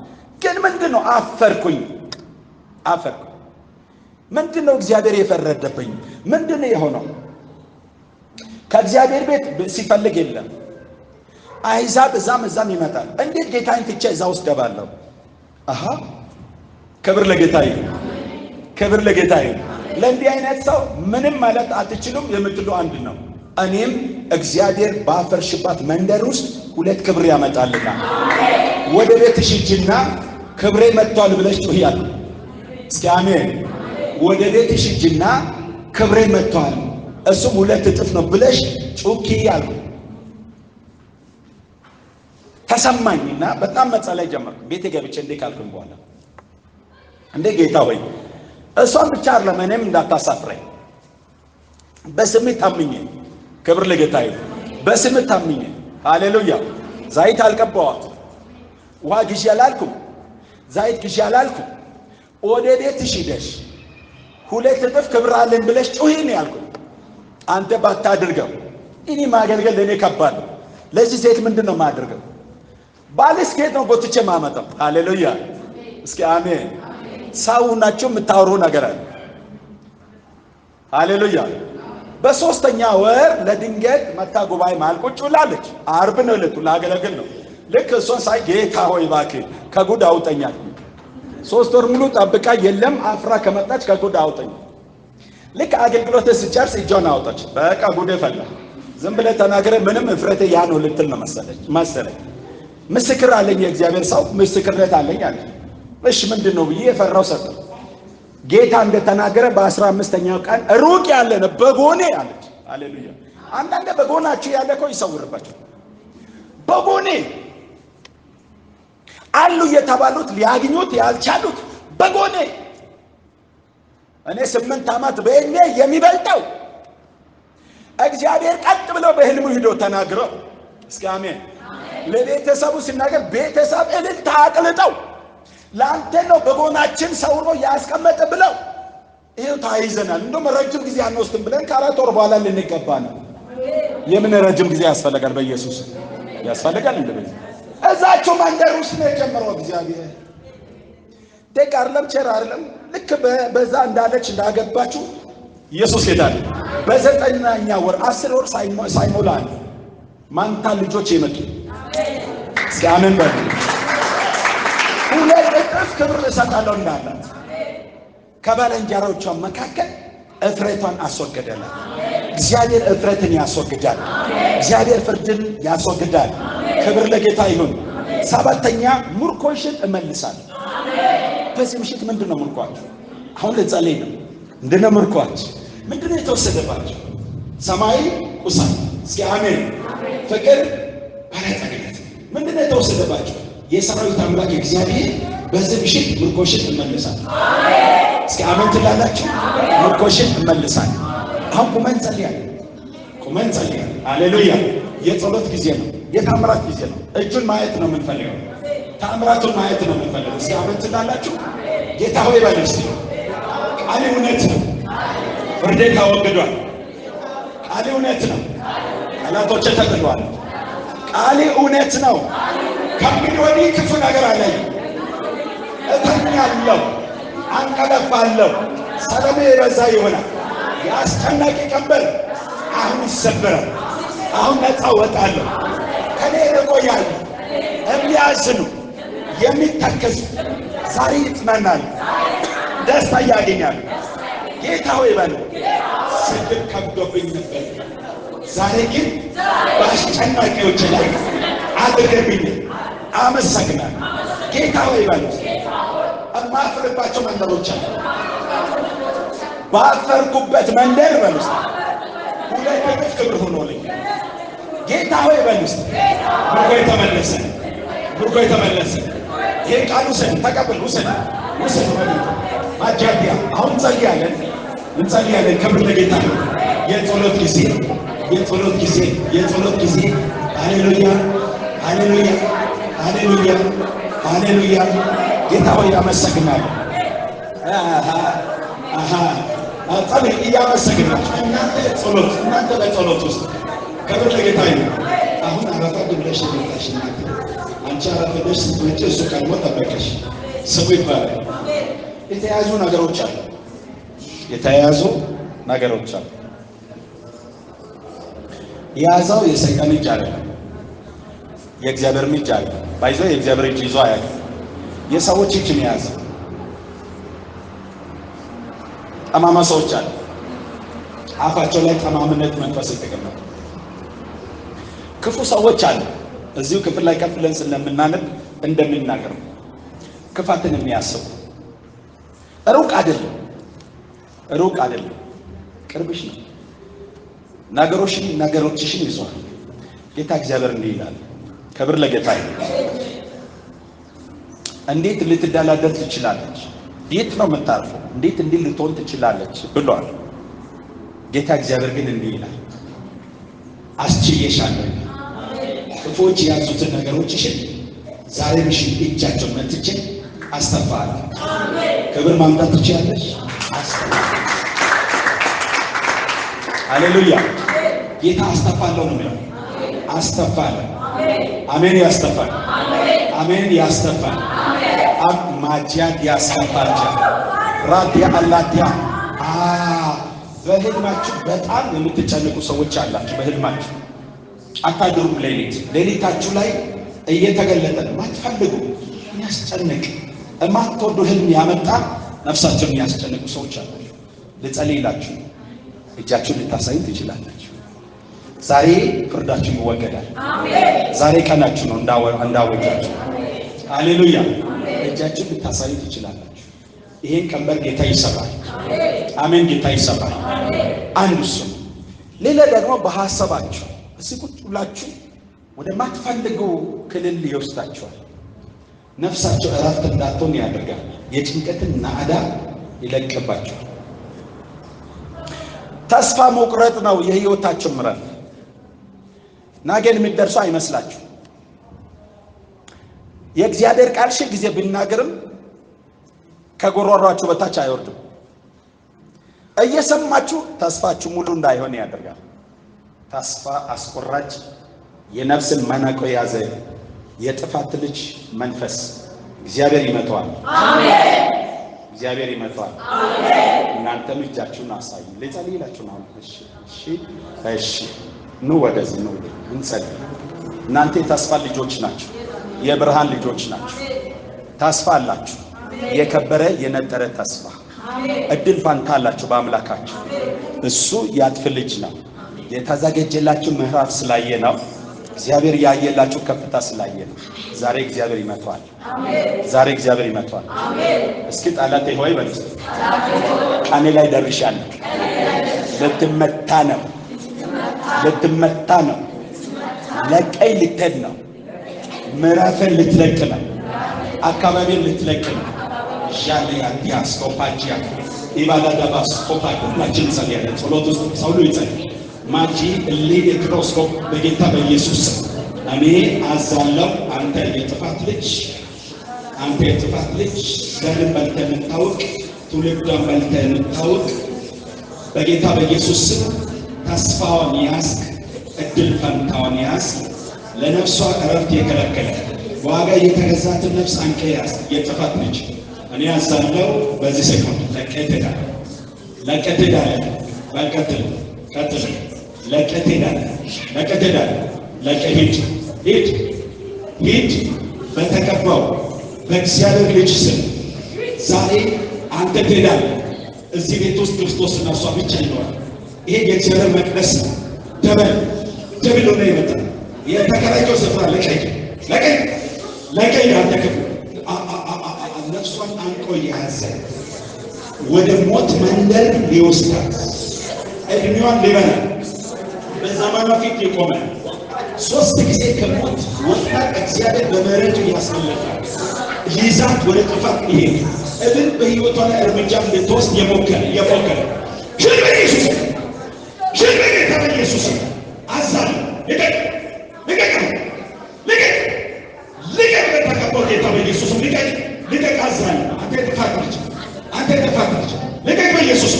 ግን ምንድነው አፈርኩኝ። ምንድነው እግዚአብሔር የፈረደብኝ? ምንድነው የሆነው? ከእግዚአብሔር ቤት ሲፈልግ የለም። አይዛብ እዛም ይመጣል። እንዴት ጌታዬን ትቼ እዛ ውስጥ ገባለሁ? ክብር ለጌታ ይሁን። ክብር ለጌታ ይሁን። ለእንዲህ አይነት ሰው ምንም ማለት አትችሉም የምትሉ አንድ ነው። እኔም እግዚአብሔር ባፈርሽባት መንደር ውስጥ 2 ክብር ያመጣልና ወደ ቤትሽ ሂጂና ክብሬ መጥቷል ብለሽ ጮሂያል። እስኪ አሜን። ወደ ቤትሽ ሂጂና ክብሬ መጥቷል እሱም 2 እጥፍ ነው ብለሽ ጩኪ ያልኩ። ተሰማኝና በጣም መጸለይ ጀመርኩ። ቤቴ ገብቼ እንዴ ካልኩኝ በኋላ እንዴ ጌታ ሆይ እሷን ብቻ አይደለም እኔም እንዳታሳፍረኝ በስምህ ታምኜ፣ ክብር ለጌታ ይሁን። በስምህ ታምኜ ሃሌሉያ። ዘይት አልቀባዋት፣ ውሃ ግዢ አላልኩም፣ ዘይት ግዢ አላልኩም። ወደ ቤትሽ ሂደሽ 2 እጥፍ ክብር አለን ብለሽ ጩሂ ነው ያልኩኝ። አንተ ባታድርገው እኔ ማገልገል ለኔ ከባድ ነው። ለዚህ ሴት ምንድነው ማድርገው? ባልስ ከየት ነው ጎትቼ ማመጣው? ሃሌሉያ። እስኪ አሜን። ሰው ናቸው የምታወሩ ነገር አለ። ሃሌሉያ። በ3ኛ ወር ለድንገት መታ ጉባኤ መሃል ቁጭ ብላለች። ዓርብ ነው ዕለቱ፣ ላገለግል ነው። ልክ እሷን ሳይ ጌታ ሆይ እባክህ ከጉድ አውጠኛል። 3 ወር ሙሉ ጠብቃ የለም አፍራ ከመጣች ከጉድ አውጠኝ። ልክ አገልግሎት ስጨርስ እጇን አወጣች። በቃ ጉድ ፈላ። ዝም ብለህ ተናገረ ምንም እፍረቴ ያ ነው ልትል ነው መሰለኝ። ምስክር አለኝ፣ የእግዚአብሔር ሰው ምስክርነት አለኝ አለ። እሺ ምንድነው ብዬ የፈራው ሰጠ። ጌታ እንደተናገረ በ15ኛው ቀን ሩቅ ያለ ነው በጎኔ አለች። ሃሌሉያ። አንዳንዴ በጎናችሁ ያለ እኮ ይሰውርባችሁ። በጎኔ አሉ የተባሉት ሊያግኙት ያልቻሉት በጎኔ። እኔ 8 ዓመት በእኔ የሚበልጠው እግዚአብሔር ቀጥ ብሎ በህልሙ ሂዶ ተናግረው። እስኪ አሜን። ለቤተሰቡ ሲናገር ቤተሰብ እልልታ አቅልጠው ለአንተ ነው በጎናችን ሰውሮ ያስቀመጠ ብለው ይሄው ታይዘናል። እንደውም ረጅም ጊዜ አንወስድም ብለን ከ4 ወር በኋላ ልንገባ ነው። የምን ረጅም ጊዜ ያስፈልጋል? በኢየሱስ ያስፈልጋል። እንደዚህ እዛቸው መንደር ውስጥ ነው የጀመረው እግዚአብሔር። ደግ አይደለም፣ ቸር አይደለም። ልክ በዛ እንዳለች እንዳገባችሁ ኢየሱስ ጌታል። በ9ኛ ወር 10 ወር ሳይሞላ ማንታ ልጆች የመጡ እስኪ አሜን በሉ። 2 እጥፍ ክብር እሰጣለሁ እንዳላት ከባልንጀሮቿ መካከል እፍረቷን አስወገደላት። እግዚአብሔር እፍረትን ያስወግዳል። እግዚአብሔር ፍርድን ያስወግዳል። ክብር ለጌታ ይሁን። ሰባተኛ ምርኮሽን እመልሳለሁ። በዚህ ምሽት ምንድነው ምርኳችሁ? አሁን ልጸልይ ነው። ምንድነው ምርኳችሁ? ምንድነው የተወሰደባችሁ? ሰማይ ቁሳይ። እስኪ አሜን። ፍቅር፣ ባለጠግነት ምንድነው የተወሰደባችሁ? የሰራዊት አምላክ እግዚአብሔር በዚህ ምሽት ምርኮሽን እመልሳለሁ። እስኪ አሜን ትላላችሁ? ምርኮሽን እመልሳለሁ። አሁን ቁመን ጸልያለሁ። ቁመን ጸልያለሁ። ሃሌሉያ። የጸሎት ጊዜ ነው። የታምራት ጊዜ ነው። እጁን ማየት ነው የምንፈልገው። ታምራቱን ማየት ነው የምንፈልገው። እስኪ አሜን ትላላችሁ? ጌታ ሆይ በል እስቲ። ቃል እውነት ነው። ፍርዴ ተወግዷል። ቃል እውነት ነው። ጠላቶቼ ተጥለዋል። ቃል እውነት ነው። ከእንግዲህ ወዲህ ክፉ ነገር አለኝ። እተኛለሁ፣ አንቀላፋለሁ፣ ሰላሜ የበዛ ይሆናል። የአስጨናቂ ቀንበር አሁን ይሰበራል። አሁን ነፃ እወጣለሁ። ከኔ ይቆያሉ። የሚያዝኑ የሚተከዙ ዛሬ ይጽናናሉ፣ ደስታ ያገኛሉ። ጌታ ሆይ በል። ስድብ ከብዶብኝ ነበር፣ ዛሬ ግን በአስጨናቂዎች ላይ አድርገብኝ። አመሰግናለሁ። ጌታ ሆይ በል። የማፍርባቸው መንደሮች አሉ። ባፈርኩበት መንደር በል ውስጥ ሁለት እጥፍ ክብር ሆኖልኝ ጌታ ሆይ በል ውስጥ ምርኮ የተመለሰ፣ ምርኮ የተመለሰ። ይሄ ቃል ውሰድ፣ ተቀበል፣ ውሰድ፣ ውሰድ። ማጃቢያ አሁን እንጸልያለን። ክብር ለጌታ ነው። የጸሎት ጊዜ፣ የጸሎት ጊዜ፣ የጸሎት ጊዜ። ሃሌሉያ፣ ሃሌሉያ፣ ሃሌሉያ፣ ሃሌሉያ። ጌታ ሆይ አመሰግናለሁ። ጸልይ፣ እያመሰግናችሁ እናንተ በጸሎት ውስጥ ክብር ለጌታ ይሁን። አሁን አረፋ ብለሽ ጌታሽ አንቺ አረፍ ብለሽ ስትመጪ እሱ ቀድሞ ጠበቀሽ። ስሙ ይባላል። የተያዙ ነገሮች አሉ። የተያዙ ነገሮች አሉ። የያዘው የሰይጣን እጅ አይደለም፣ የእግዚአብሔር እጅ አለ። ባይዘው የእግዚአብሔር እጅ ይዞ አያል። የሰዎች እጅ ነው የያዘው። ጠማማ ሰዎች አሉ። አፋቸው ላይ ጠማምነት መንፈስ የተቀመጠ ክፉ ሰዎች አሉ። እዚሁ ክፍል ላይ ከፍ ብለን ስለምናነብ እንደምናገር ክፋትን የሚያስቡ ሩቅ አይደለም፣ ሩቅ አይደለም፣ ቅርብሽ ነው። ነገሮችሽን ይዟል። ጌታ እግዚአብሔር እንዲህ ይላል። ክብር ለጌታ ይሁን። እንዴት ልትደላደል ትችላለች? የት ነው የምታርፈው? እንዴት እንዲህ ልትሆን ትችላለች ብሏል ጌታ እግዚአብሔር። ግን እንዲህ ይላል፣ አስችዬሻለሁ። ክፉዎች የያዙትን ነገሮችሽን ዛሬ ምሽት እጃቸውን መትቼ አስተፋለሁ። ክብር ማምጣት ትችላለች። ሃሌሉያ። ጌታ አስተፋለሁ ነው የሚለው። አስተፋለሁ። አሜን። ያስተፋል። አሜን። ያስተፋል። ማጃድ ያስተፋል። ራዲያ አላዲያ በህልማችሁ በጣም የምትጨንቁ ሰዎች አላችሁ። በህልማችሁ አታድሩም። ሌሊታችሁ ላይ እየተገለጠ ነው። ማትፈልጉ የሚያስጨንቅ የማትወዱ ህልም ያመጣ ነፍሳቸውን የሚያስጨንቁ ሰዎች አላችሁ። ልጸልይላችሁ፣ እጃችሁን ልታሳዩ ትችላላችሁ። ዛሬ ፍርዳችሁ ይወገዳል። ዛሬ ቀናችሁ ነው እንዳወጃችሁ። ሃሌሉያ። እጃችሁን ልታሳዩ ትችላላችሁ። ይሄን ቀንበር ጌታ ይሰራል። አሜን። ጌታ ይሰራል። አንዱ እሱ ነው። ሌላ ደግሞ በሐሳባችሁ እዚህ ቁጭ ብላችሁ ወደ ማትፈልገው ክልል ይወስዳችኋል። ነፍሳቸው እረፍት እንዳትሆን ያደርጋል። የጭንቀትን ናዕዳ ይለቅባችኋል። ተስፋ መቁረጥ ነው የህይወታችሁ ምዕራፍ። ነገን የሚደርሱ አይመስላችሁ። የእግዚአብሔር ቃል ሺህ ጊዜ ቢናገርም ከጎሮሯችሁ በታች አይወርድም። እየሰማችሁ ተስፋችሁ ሙሉ እንዳይሆን ያደርጋል። ተስፋ አስቆራጭ የነፍስን መናቆ ያዘ የጥፋት ልጅ መንፈስ እግዚአብሔር ይመታዋል። አሜን። እግዚአብሔር ይመታዋል። አሜን። እናንተም እጃችሁን አሳዩ። ለጸልይላችሁ ነው። እሺ ኑ ወደዚህ ነው እንጸልይ። እናንተ የተስፋ ልጆች ናችሁ። የብርሃን ልጆች ናችሁ። ተስፋ አላችሁ። የከበረ የነጠረ ተስፋ እድል ፋንታ አላችሁ በአምላካችሁ። እሱ ያጥፍ ልጅ ነው። የተዘጋጀላችሁ ምዕራፍ ስላየ ነው። እግዚአብሔር ያየላችሁ ከፍታ ስላየ ነው። ዛሬ እግዚአብሔር ይመጣዋል። ዛሬ እግዚአብሔር ይመጣዋል። እስኪ ጠላቴ ሆይ በል ቀኔ ላይ ደርሻለሁ። ልትመታ ነው። ልትመታ ነው። ለቀይ ልትሄድ ነው። ምዕራፍን ልትለቅ ነው። አካባቢን ልትለቅ ነው። ዣሊያ ዲያስኮፓጂያ ኢባዳዳባስ ኮፓ ሁላችን ጸልያለን። ጸሎት ውስጥ ሰው ይጸልይ። ማጂ ኤሌክትሮስኮፕ በጌታ በኢየሱስ እኔ አዛለው። አንተ የጥፋት ልጅ፣ አንተ የጥፋት ልጅ ዘርን በልተህ የምታውቅ ትውልዷን በልተህ የምታውቅ በጌታ በኢየሱስ ተስፋውን ያዝክ፣ እድል ፈንታውን ያዝክ፣ ለነፍሷ እረፍት የከለከለ ዋጋ የተገዛትን ነፍስ አንቀ ያዝክ። የጥፋት ልጅ እኔ አዛለው። በዚህ ሴኮንድ ለቀህ ትሄዳለህ። ለቀህ ትሄዳለህ። በቀጥል ቀጥል። ለቀህ ትሄዳለህ። ለቀህ ትሄዳለህ። ለቀህ ሂድ፣ ሂድ፣ ሂድ። በተቀባው በእግዚአብሔር ልጅ ስም ዛሬ አንተ ትሄዳለህ። እዚህ ቤት ውስጥ ክርስቶስ እና እሷ ብቻ ይኖራል። ይሄ የእግዚአብሔር መቅደስ ደብል ሆነ ይመጣል። የተከራየው ስፍራ ለቀይ ለቀይ ለቀይ አንተ ክፉ ነፍሷን አንቆ የያዘ ወደ ሞት መንደር ሊወስዳት እድሜዋን ሊበላ በዘመኗ ፊት የቆመ 3 ጊዜ ከሞት ወጣ እግዚአብሔር በምህረቱ ያስመለጣል። ይዛት ወደ ጥፋት ይሄድ እብን በሕይወቷ ላይ እርምጃ እንድትወስድ የሞከረ ሽልበ ኢየሱስ ሽልበ ጌታ በኢየሱስ አዛል ልቀቅ ልቀቅ ልቀቅ ልቀቅ በተቀባው ጌታ በኢየሱስ ልቀቅ ልቀቅ አዛል አንተ ጥፋት ልጅ አንተ ጥፋት ልጅ ልቀቅ በኢየሱስ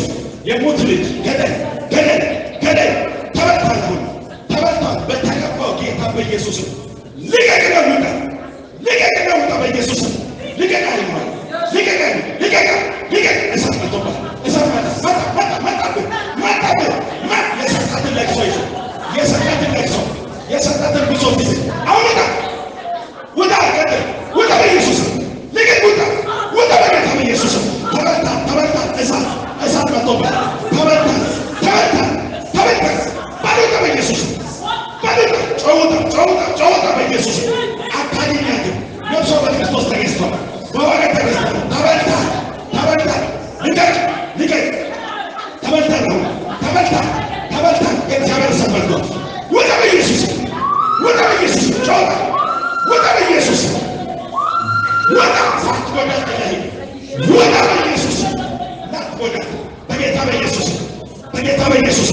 የሞት ልጅ ገደል ገደል ገደል ተበታል ተበታል በተቀባው ጌታ በኢየሱስ ልቀቅ ነው ውጣ ልቀቅ ነው ውጣ በኢየሱስ ልቀቅ አይማል ልቀቅ ልቀቅ ልቀቅ እሳት መጥቶባ እሳት መጣ የሰጣትን ለቅሶ ይዞ የሰጣትን ለቅሶ የሰጣትን ብዙ ጊዜ አሁን ውጣ ገደል ውጣ በኢየሱስ ልቀቅ ውጣ ውጣ በጌታ በኢየሱስ ተበታ ተበታ እሳት መጥቶባ ተበታ ተበታ ተበታ ባሉታ በኢየሱስ ባሉታ ጨውታ በኢየሱስ አታገኛት ነፍሷ በክርስቶስ ተገዝቷል። በዋጋ ተገዝቷል። ተበታ ተበታ ልቀቅ ልቀቅ ተበታ ነው ተበታ ተበታ የእግዚአብሔር ሰበርቶ ውጣ በኢየሱስ ውጣ በኢየሱስ ጨውታ ውጣ በኢየሱስ ውጣ ሳትጎዳ ተለይ ውጣ በኢየሱስ ላትጎዳ በጌታ በኢየሱስ በጌታ በኢየሱስ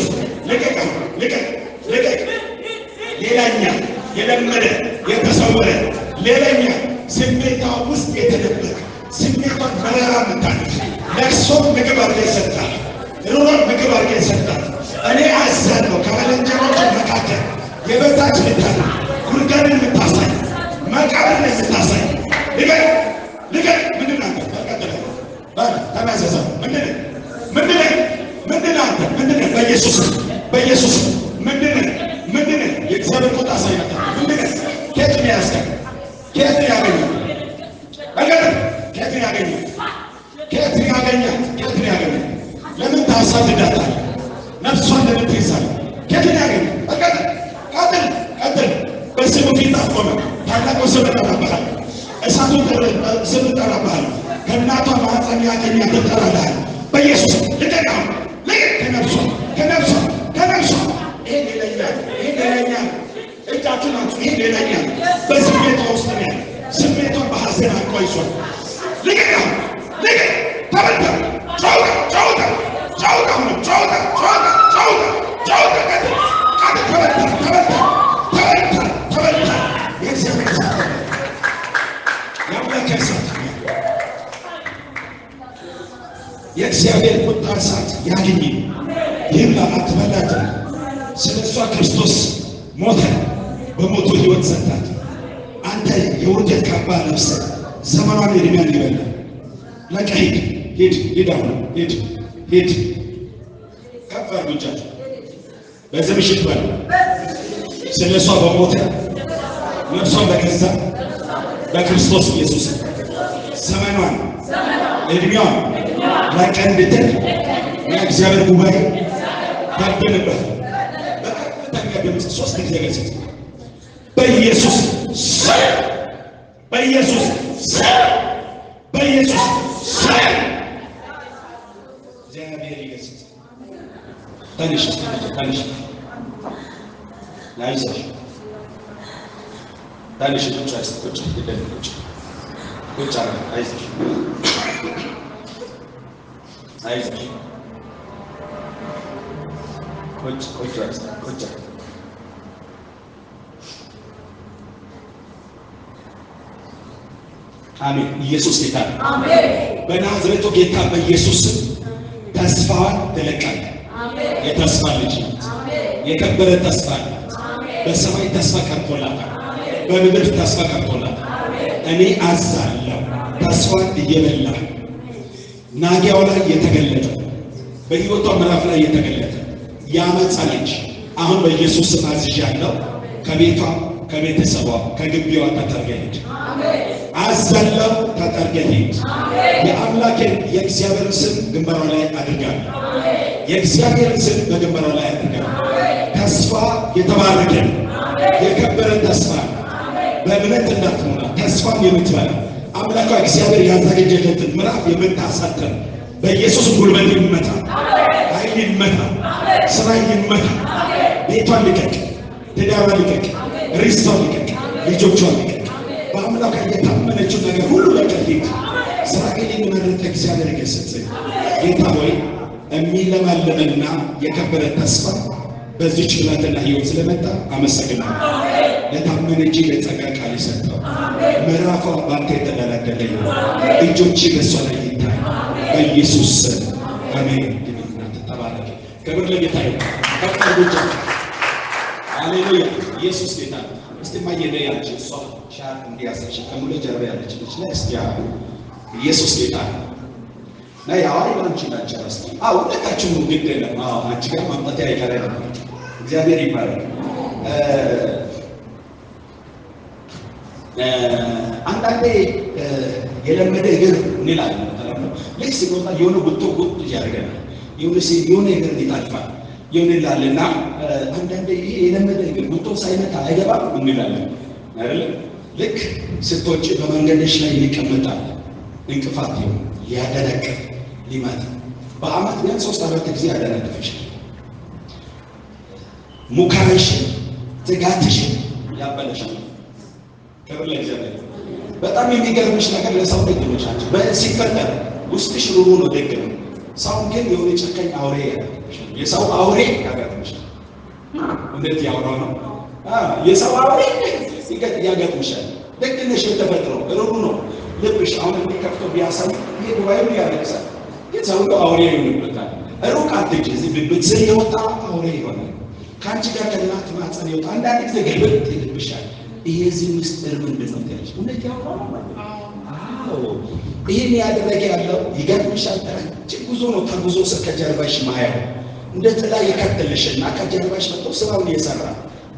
ልቀቅ ልቀቅ ልቀቅ። ሌላኛ የለመደ የተሰወረ ሌላኛ ስሜቷ ውስጥ የተደበቀ ስሜቷን መራራ ምታለች። ለቅሶ ምግብ አድርገህ ይሰጣል። ሩሮን ምግብ አድርገህ ይሰጣል። እኔ አዛለሁ ከባልንጀሮች መካከል የበታች ልታል ጉድጓድን የምታሳይ መቃብርን የምታሳይ ልቀቅ ልቀቅ። ምንድን አንተ በቀጥለ ተናዘዘ ምንድን አንተ ምንድን በኢየሱስ በኢየሱስ ምንድን የእግዚአብሔር ቁጣ ሳይመጣ ምንድን ከየት ነው ያስገኝ ከየት ነው ያገኘው በቀጥል ከየት ነው ያገኘው ከየት ነው ያገኛት ከየት ነው ያገኘው ለምን ታሳድዳታለህ ነፍሷን ለምን ትይዛለህ ከየት ነው ያገኘው በቀጥል ቀጥል በስሙ ፊት አትቆምም ታላቁ ስም እጠራብሃለሁ እሳቱን ስም እጠራብሃለሁ ከእናቷ ማኅፀን ያገኛት እጠራልሃለሁ በኢየሱስ ልቀቅ ልቀቅ ከነፍሷ ይሄ ሌላኛል እጃችሁ ናችሁ ይሄ ሌላኛል በስሜቷ ውስጥ ነው ያለ ስሜቷን በሐዘን አቋይሷል ልቀቅ ልቀቅ ተበታ ጨውታ ተበታ የእግዚአብሔር የእግዚአብሔር ቁጣ እሳት ያገኝ ይህም አትበላት። ስለ እሷ ክርስቶስ ሞተ፣ በሞቱ ሕይወት ሰጣት። አንተ የውርደት ካባ ለብሰህ ዘመኗን ዕድሜያን ይበላ ለቃ ሂድ አሁን ሂድ ከፍ አድርጉ በዚህ ምሽት በል ስለ እሷ በሞተ ነፍሷን በገዛ በክርስቶስ ኢየሱስ ዘመኗን ዕድሜዋን ለቀ እንድትል የእግዚአብሔር ጉባኤ ባበንበት ድምፅ 3 ጊዜ ገስጽ በኢየሱስ ስም በኢየሱስ ስም በኢየሱስ ስም እግዚአብሔር ይገስጽ። ተነሽ ተነሽ ናይሰሽ ተነሽ ቁጭ ቁጭ ቁጭ ቁጭ አይዞሽ አይዞሽ ቁጭ ቁጭ ቁጭ አሜን። ኢየሱስ ጌታ ነው። አሜን። በናዝሬቱ ጌታ በኢየሱስ ተስፋዋን ትለቃለች። አሜን። የተስፋ ልጅ ናት። አሜን። የከበረ ተስፋ ናት። አሜን። በሰማይ ተስፋ ቀርቶላታል። አሜን። በምድር ተስፋ ቀርቶላታል። አሜን። እኔ አዛለሁ ተስፋን እየበላ ናጊያው ላይ የተገለጠ በሕይወቷ ምዕራፍ ላይ የተገለጠ ያመጻ ልጅ አሁን በኢየሱስ ስም አዝዣለሁ። ከቤቷ ከቤተሰቧ ከግቢዋ ተጠርገች። አሜን። አዛለሁ ተጠርገች። አሜን። የአምላኬን የእግዚአብሔርን ስም ግንባሯ ላይ አድርጋለሁ። አሜን። የእግዚአብሔርን ስም በግንባሯ ላይ አድርጋለሁ። ተስፋ የተባረከ የከበረ ተስፋ በእምነት እንዳትሞላ ተስፋን የምትበላ አምላኳ እግዚአብሔር ያዘጋጀለትን ምዕራፍ የምታሳጥር በኢየሱስ ጉልበት ይመታ፣ ኃይል ይመታ፣ ስራ ይመታ። ቤቷን ልቀቅ፣ ትዳሯን ልቀቅ፣ ርስቷን ልቀቅ፣ ልጆቿን ልቀቅ። በአምላኳ የታመነችው ነገር ሁሉ ለቀልት ስራ ግን የሚመረጥ እግዚአብሔር ይገስጽ። ጌታ ሆይ የሚለማለምና የከበረ ተስፋ በዚህች ብላቴና ሕይወት ስለመጣ አመሰግናለሁ። ለታመነች ለጸጋ ቃል ይሰጠው ምዕራፏ ባንተ የተደላደለ ይሁን። እጆች በሷ ላይ ይታይ በኢየሱስ ስም አሜን። ግቢና ተባረክ። ክብር ለጌታ ይሁን። ከቀርቦች ሃሌሉያ። ኢየሱስ ጌታ ነው። እስቲ ማየለ ያቺ እሷ ሻር እንዲያሰሽ ከሙሉ ጀርባ ያለች ልጅ ላይ እስቲ ኢየሱስ ጌታ ነው። ናይ አዋሪ ባንቺ ናቸው እስቲ ሁለታችሁም ግድ የለም። አንቺ ጋር ማምጣት አይቀርም። እግዚአብሔር ይባረክ። አንዳንዴ የለመደ እግር እንላለን። ልክ ሲወጣ የሆነ ጉቶ ጉት ያደርገናል። የሆነ እግር ይጣልፋል የሆነ ይላልና አንዳንዴ ይሄ የለመደ እግር ጉቶ ሳይመታ አይገባም እንላለን አይደል? ልክ ስትወጪ በመንገድሽ ላይ ይቀመጣል። እንቅፋት ሊያደነቅፍ ሊመታ በአመት ቢያንስ 3-4 ጊዜ ያደነቅፍሻል። ሙካረሽ ትጋትሽ ያበለሻል። ክብር ለእግዚአብሔር። በጣም የሚገርምሽ ነገር ለሰው ደግሞች ናቸው። ሲፈጠር ውስጥሽ ሩሩ ነው፣ ደግ ነው። ሰው ግን የሆነ ጨካኝ አውሬ ያጋጥምሻል። የሰው አውሬ ያጋጥምሻል። እንዴት ያውራው ነው? የሰው አውሬ ያጋጥምሻል። ደግነሽ ተፈጥሮ ሩሩ ነው። ልብሽ አሁን እንዲከፍቶ ቢያሳይ ይሄ ጉባኤው ያለቅሳል። ግን ሰው አውሬ ይሆንበታል። ሩቅ አትጅ እዚህ ብትዘይ የወጣ አውሬ ይሆናል። ከአንቺ ጋር ከእናት ማህፀን የወጣ አንዳንድ ጊዜ ገልበጥ ይልብሻል። ይሄ እዚህ ምስጢር ምንድን ነው ትያለሽ? እውነት ያውራው ነው። ይሄን ያደረገ ያለው ይገርምሻል። ረጅም ጉዞ ነው። ተጉዞ ከጀርባሽ ማያው እንደ ጥላ የከተልሽና ከጀርባሽ መጥቶ ስራውን እየሰራ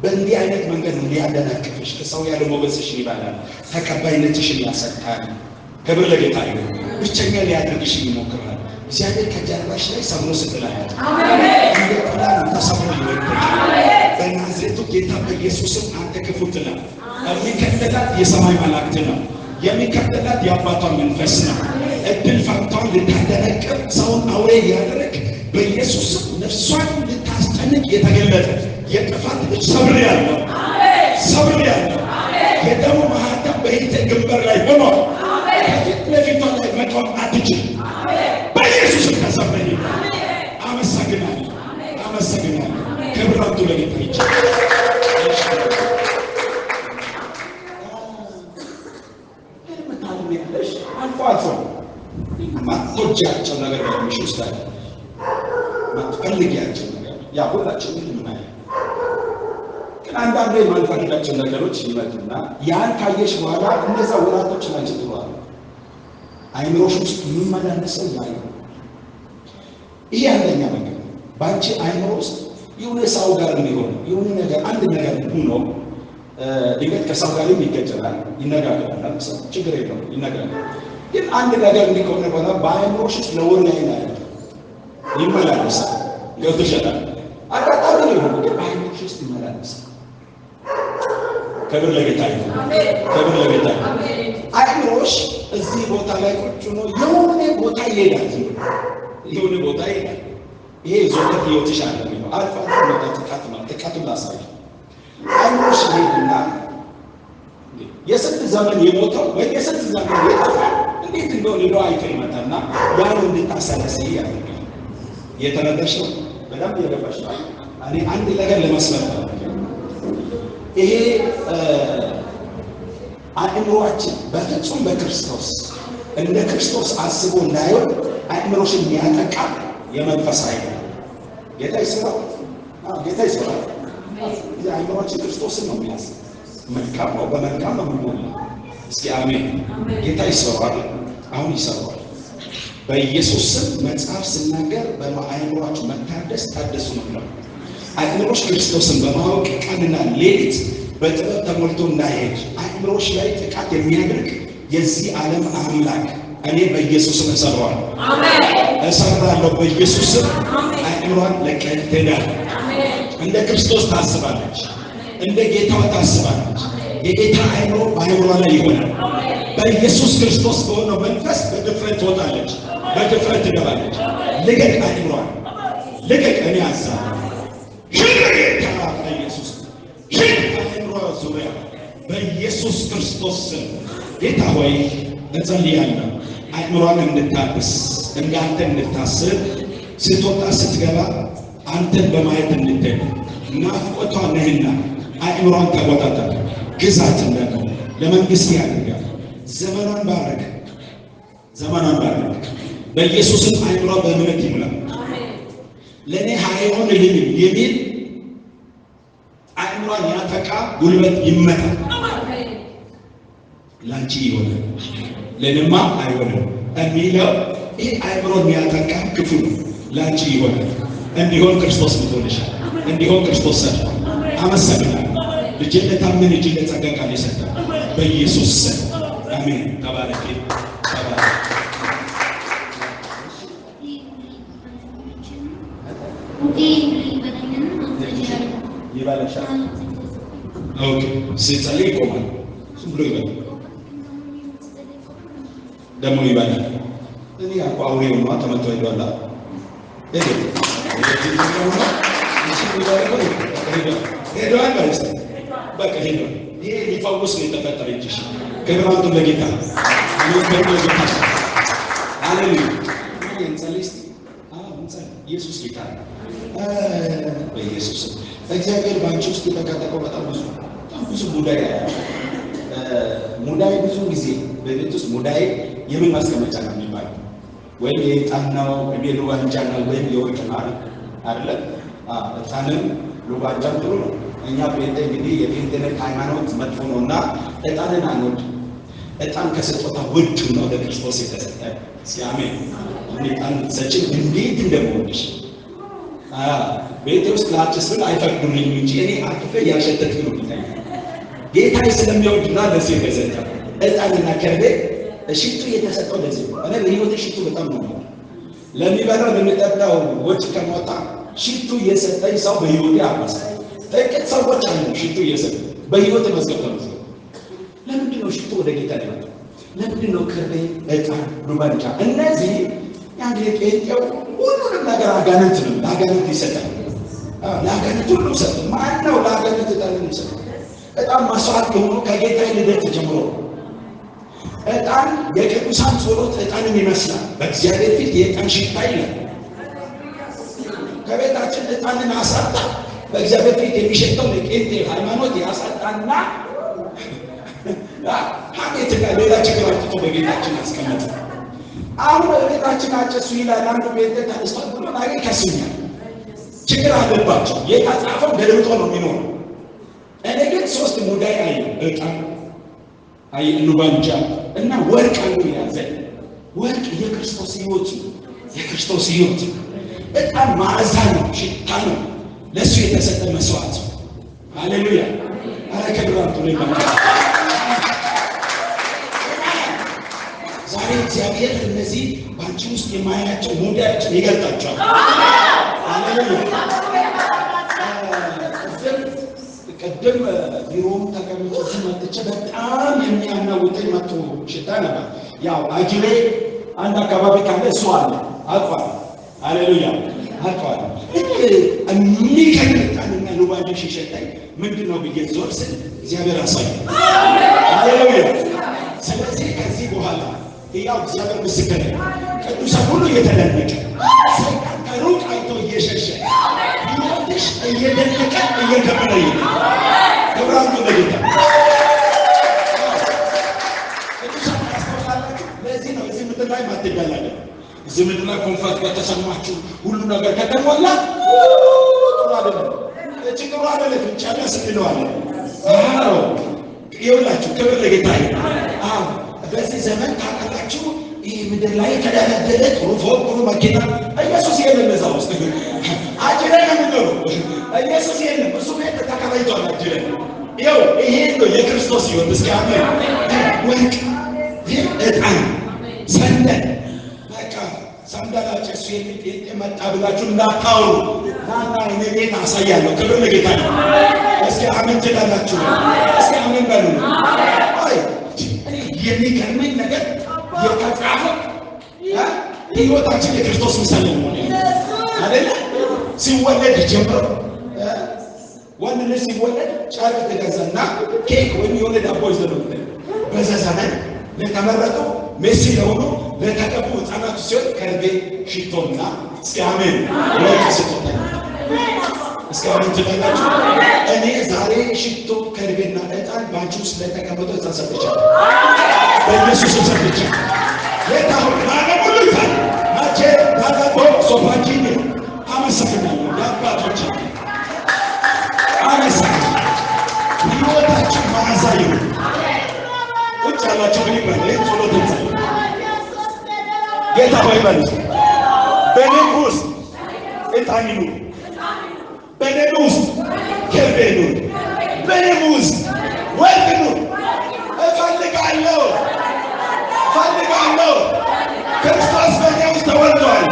በእንዲህ አይነት መንገድ ነው ሊያደናቅፍሽ። ከሰው ያለ ሞገስሽን ይባላል፣ ተቀባይነትሽን ያሰጣል። ክብር ለጌታ ይሁን። ብቸኛ ሊያደርግሽ ይሞክራል። እግዚአብሔር ከጀርባሽ ላይ ሰብሮ ስጥላል። አሜን። እንደ ጥላ ተሰብሮ ይወጣል። በናዝሬቱ ጌታ በኢየሱስም አንተ ክፉ ጥላ የሚከተላት የሰማይ መላእክት ነው። የሚከተላት የአባቷ መንፈስ ነው። እድል ፈንታውን ልታደነቅፍ ሰውን አውሬ ያደረግ በኢየሱስም ነፍሷን ልታስጨንቅ የተገለጠ የጥፋት ልጅ ሰብር ያለው ሰብር ያለው የደሙ ማህተም በኢቴ ግንበር ላይ ሆኖ ከፊት ለፊቷ ላይ መቆም አትችል። በኢየሱስም ተሰበኝ። አመሰግናለሁ፣ አመሰግናለሁ። ክብራቱ ለጌታ ይችላል። አልፎ አልፎ ማትወጃቸው ነገር በሚሽ ውስጥ አለ። ማትፈልጊያቸው ነገር ያ ሁላችን ምን ማለት ግን አንዳንዴ ማንፈልጋቸው ነገሮች ይመጡና ያን ካየሽ በኋላ እንደዛ ወራቶች ናቸው ጥሏል። አይምሮሽ ውስጥ የሚመላለሰው ያ ነው። ይሄ አንደኛ ነገር ባንቺ አይምሮ ውስጥ የሆነ ሰው ጋር የሚሆን የሆነ ነገር አንድ ነገር ሆኖ ድንገት ከሰው ጋር ይገጭላል፣ ይነጋገራል። ሰው ችግር የለውም ይነጋገራል። ግን አንድ ነገር እንዲሆነ በኋላ በአይምሮሽ ውስጥ ለወር ላይ ይመላለሳል። ገብቶሻል? አጋጣሚ ነው ግን በአእምሮሽ ውስጥ ይመላለሳል። ክብር ለጌታ ይሁን። ክብር ለጌታ ይሁን። አእምሮሽ እዚህ ቦታ ላይ ቁጭ ነው የሆነ ቦታ ይሄዳል። የሆነ ቦታ ይሄዳል። ይሄ ዞር ህይወትሽ አለ ነው አልፋ ነው ተቃጥላ ሳይ አእምሮሽ ይሄድና የስንት ዘመን የሞተው ወይ የስንት ዘመን የጠፋው እንዴት እንደሆነ ሌላ አይቶ ይመጣና ያን እንድታሰላስይ ያደርጋል። የተረዳሽ ነው? በደንብ የገባሽ ነው? እኔ አንድ ነገር ለመስመር ነው። ይሄ አእምሮአችን በፍጹም በክርስቶስ እንደ ክርስቶስ አስቦ እንዳይሆን አእምሮሽን የሚያጠቃ የመንፈስ ኃይል ጌታ ይስራው። ጌታ ይስራው። አእምሮአችን ክርስቶስን ነው የሚያስብ መልካም ነው። በመልካም ነው የሚሞላ። እስኪ አሜን። ጌታ ይሰራል። አሁን ይሰራል። በኢየሱስ ስም መጽሐፍ ሲናገር በአእምሮአችሁ መታደስ ታደሱ ነው። አእምሮሽ ክርስቶስን በማወቅ ቀንና ሌሊት በጥበብ ተሞልቶ እንዳይሄድ አእምሮሽ ላይ ጥቃት የሚያደርግ የዚህ ዓለም አምላክ እኔ በኢየሱስ ስም እሰራዋለሁ። አሜን። እሰራለሁ በኢየሱስ ስም። አእምሮን ለቀህ ትሄዳለህ። እንደ ክርስቶስ ታስባለች። እንደ ጌታዋ ታስባለች። የጌታ አእምሮ በአእምሯ ላይ ይሆናል። በኢየሱስ ክርስቶስ በሆነው መንፈስ በድፍረት ትወጣለች፣ በድፍረት ትገባለች። ልቀቅ አእምሯን፣ ልቀቅ። እኔ አዛለሁ። ጌታ በኢየሱስ አእምሮ ዙሪያ በኢየሱስ ክርስቶስ ስም ጌታ ሆይ እጸልያለሁ። አእምሯን እንድታብስ እንዳንተ እንድታስብ ስትወጣ ስትገባ አንተን በማየት እንድትሄድ ናፍቆቷ ነህና አእምሯን ተቆጣጠር። ግዛት እንደሆነ ለመንግስት ያደርጋል። ዘመኗን ባረክ፣ ዘመኗን ባረክ። በኢየሱስም አእምሯ በእምነት ይሙላ። ለእኔ አይሆንልኝም የሚል አእምሯን ያጠቃ ጉልበት ይመታ። ላንቺ ይሆናል፣ ለእኔማ አይሆንም የሚለው ይህ አእምሮን ያጠቃ ክፉ ነው። ላንቺ ይሆናል። እንዲሆን ክርስቶስ ምቶልሻል። እንዲሆን ክርስቶስ ሰርቷል። አመሰግናለሁ። ልጅ ለታመን እጅ ለጸጋ ቃል ይሰጣል በኢየሱስ ስም አሜን። ተባረክ ተባረክ። ይባላሻል። ኦኬ ሲጸልይ ይቆማል። ዝም ብሎ ይበላል ደግሞ ይባላል። እኔ ያልኩ አውሬው ነው ተመቶ ይሏላ ሄዷል ማለት ነው። በቃ ሄዷል። ይሄ ሊፈውስ ነው የተፈጠረ እንጂ ክብር አምጡ ለጌታ። ሃሌሉያ። እንጸልይ። ኢየሱስ ጌታ ነው። በኢየሱስ እግዚአብሔር ባንቺ ውስጥ የተቀጠቀው በጣም ብዙ ሙዳይ ያለ ሙዳይ ብዙ ጊዜ በቤት ውስጥ ሙዳይ የምን ማስቀመጫ ነው የሚባለው? ወይም የዕጣን ነው ወይም የሉባንጃ ነው ወይም የወርቅ ነው አይደለ? ዕጣንም ሉባንጃም ጥሩ ነው። እኛ ጴንጤ እንግዲህ የጴንጤነት ሃይማኖት መጥፎ ነውና ዕጣንን አንወድም። ዕጣን ከስጦታ ውድ ነው ለክርስቶስ የተሰጠ። እስኪ አሜን። ዕጣን ሰጪን እንዴት እንደምወድሽ ቤቴ ውስጥ ላጭስ ብል አይፈቅዱልኝም እንጂ እኔ አጥፌ ያሸተትኩ ነው የሚታየው። ጌታዬ ስለሚወድና ለዚህ የተሰጠ ዕጣንና ከርቤ ሽቱ የተሰጠው ለዚህ ነው። እኔ ለሕይወቴ ሽቱ በጣም ነው ለሚበላው ለሚጠጣው ወጭ ከመውጣ ሽቱ የሰጠኝ ሰው በሕይወቴ አባሰ። ጥቂት ሰዎች አሉ ሽቱ እየሰጡ በሕይወት መስከረም ነው። ለምንድን ነው ሽቱ ወደ ጌታ ሊመጣ? ለምንድን ነው ከርቤ፣ ዕጣን፣ ሉባንጃ? እነዚህ ያን የጴንጤው ሁሉንም ነገር አጋንንት ነው። ለአጋንንት ይሰጣል። ለአጋንንት ሁሉ ሰጥ። ማን ነው ለአጋንንት ዕጣን ይሰጣል? ዕጣን መስዋዕት ከሆኑ ከጌታ ልደት ጀምሮ ዕጣን የቅዱሳን ጸሎት ዕጣንን ይመስላል። በእግዚአብሔር ፊት የዕጣን ሽታ ይላል። ከቤታችን ዕጣንን አሳጣ በእግዚአብሔር ፊት የሚሸተው ለቄንጤ ሃይማኖት ያሳጣና ሀሜትና ሌላ ችግር አጥቶ በቤታችን አስቀመጠ። አሁን በቤታችን አጨሱ ይላል። አንዱ ቤት ተነስቷል ብሎ ናገኝ ከስኛል። ችግር አለባቸው። የታጻፈው ገልብጦ ነው የሚኖረው። እኔ ግን ሶስት ሙዳይ አየሁ። ዕጣን አየሁ፣ ሉባንጃ እና ወርቅ አንዱ ያዘ። ወርቅ የክርስቶስ ሕይወት ነው። የክርስቶስ ሕይወት ዕጣን መዓዛ ነው፣ ሽታ ነው። ለእሱ የተሰጠ መስዋዕት። ሃሌሉያ። አረ ከብራቱ ላይ ዛሬ እግዚአብሔር እነዚህ ባንቺ ውስጥ የማያቸው ሙዳዮችን ይገልጣቸዋል። ሃሌሉያ። ቅድም ቢሮም ተቀምጬ ሲመጥቼ በጣም የሚያናውጠኝ መጥቶ ሽታ ነበር። ያው አጅሬ አንድ አካባቢ ካለ እሱ አለ አቋል ሃሌሉያ አቋል የሚከነጣንና ሉባጅ ሲሸጣኝ ምንድነው ብዬ ዞር ስል እግዚአብሔር አሳይ ሃሌሉያ። ስለዚህ ከዚህ በኋላ ያው እግዚአብሔር ምስክር ቅዱሳን ሁሉ እየተደነቀ ሰይጣን ከሩቅ አይቶ እየሸሸ ይወጥሽ እየደነቀ እየከበረ ክብራቱ ለጌታ ቅዱሳን ያስተውላላችሁ። ለዚህ ነው እዚህ ምድር ላይ ማትገላለ እዚህ ምድር ላይ ኮንፈርት ከተሰማችሁ ሁሉ ነገር ከተሞላ ጥሩ አይደለም ችግሩ አይደለም ጨረስ እንለዋለን። አዎ ይኸውላችሁ ክብር ለጌታ አዎ በዚህ ዘመን ታውቃላችሁ ይህ ምድር ላይ ተደረደረ ጥሩ ፎቅ ጥሩ መኪና ኢየሱስ የለም እዛ ውስጥ አጅሬ ነው የሚኖሩ ኢየሱስ የለም እሱ ቤት ተከራይቷል አጅሬ ይኸው ይሄ ነው የክርስቶስ ሕይወት። እስኪ አሜን። ወርቅ ዕጣን ሰንደል በቃ ሰንደላቸው እሱ የመጣ ብላችሁ እንዳታወሩ ናና እኔ ቤት አሳያለሁ። ክብር ለጌታ ነው። እስኪ አሜን ትላላችሁ። እስኪ አሜን በሉ። አይ የሚገርመኝ ነገር የተጻፈ ሕይወታችን የክርስቶስ ምሳሌ ነው አይደል? ሲወለድ ጀምሮ ወንድ ልጅ ሲወለድ ጨርቅ ተገዛና ኬክ ወይም የሆነ ዳቦ ይዘው በዛ ዘመን ለተመረጡ ሜሲ ለሆኑ ለተቀቡ ሕፃናት ሲሆን ከርቤ ሽቶና እስኪ አሜን ወይስ ስጦታ እስኪ አሜን ትላላችሁ። እኔ ዛሬ ሽቶ ከርቤና ዕጣን ባንቺ ውስጥ ለተቀመጠው ዕጣን ሰጥቻለሁ። በኢየሱስ ሰጥቻለሁ። የታሁን ማነው ልታል ማቼ ታጋቶ ሶፋጂኒ አመሰግናለሁ። የአባቶች አመሰግናለሁ። ሕይወታችን መዓዛ ይሁን። ቁጭ ያላችሁ ግን ይባል ጸሎት እንጸልይ። ጌታ ሆይ በሉ በእኔ ውስጥ ዕጣን ይኑር፣ በእኔ ውስጥ ከርቤ ይኑር፣ በእኔ ውስጥ ወርቅ ይኑር። እፈልጋለሁ ክርስቶስ በእኔ ውስጥ ተወልዷል።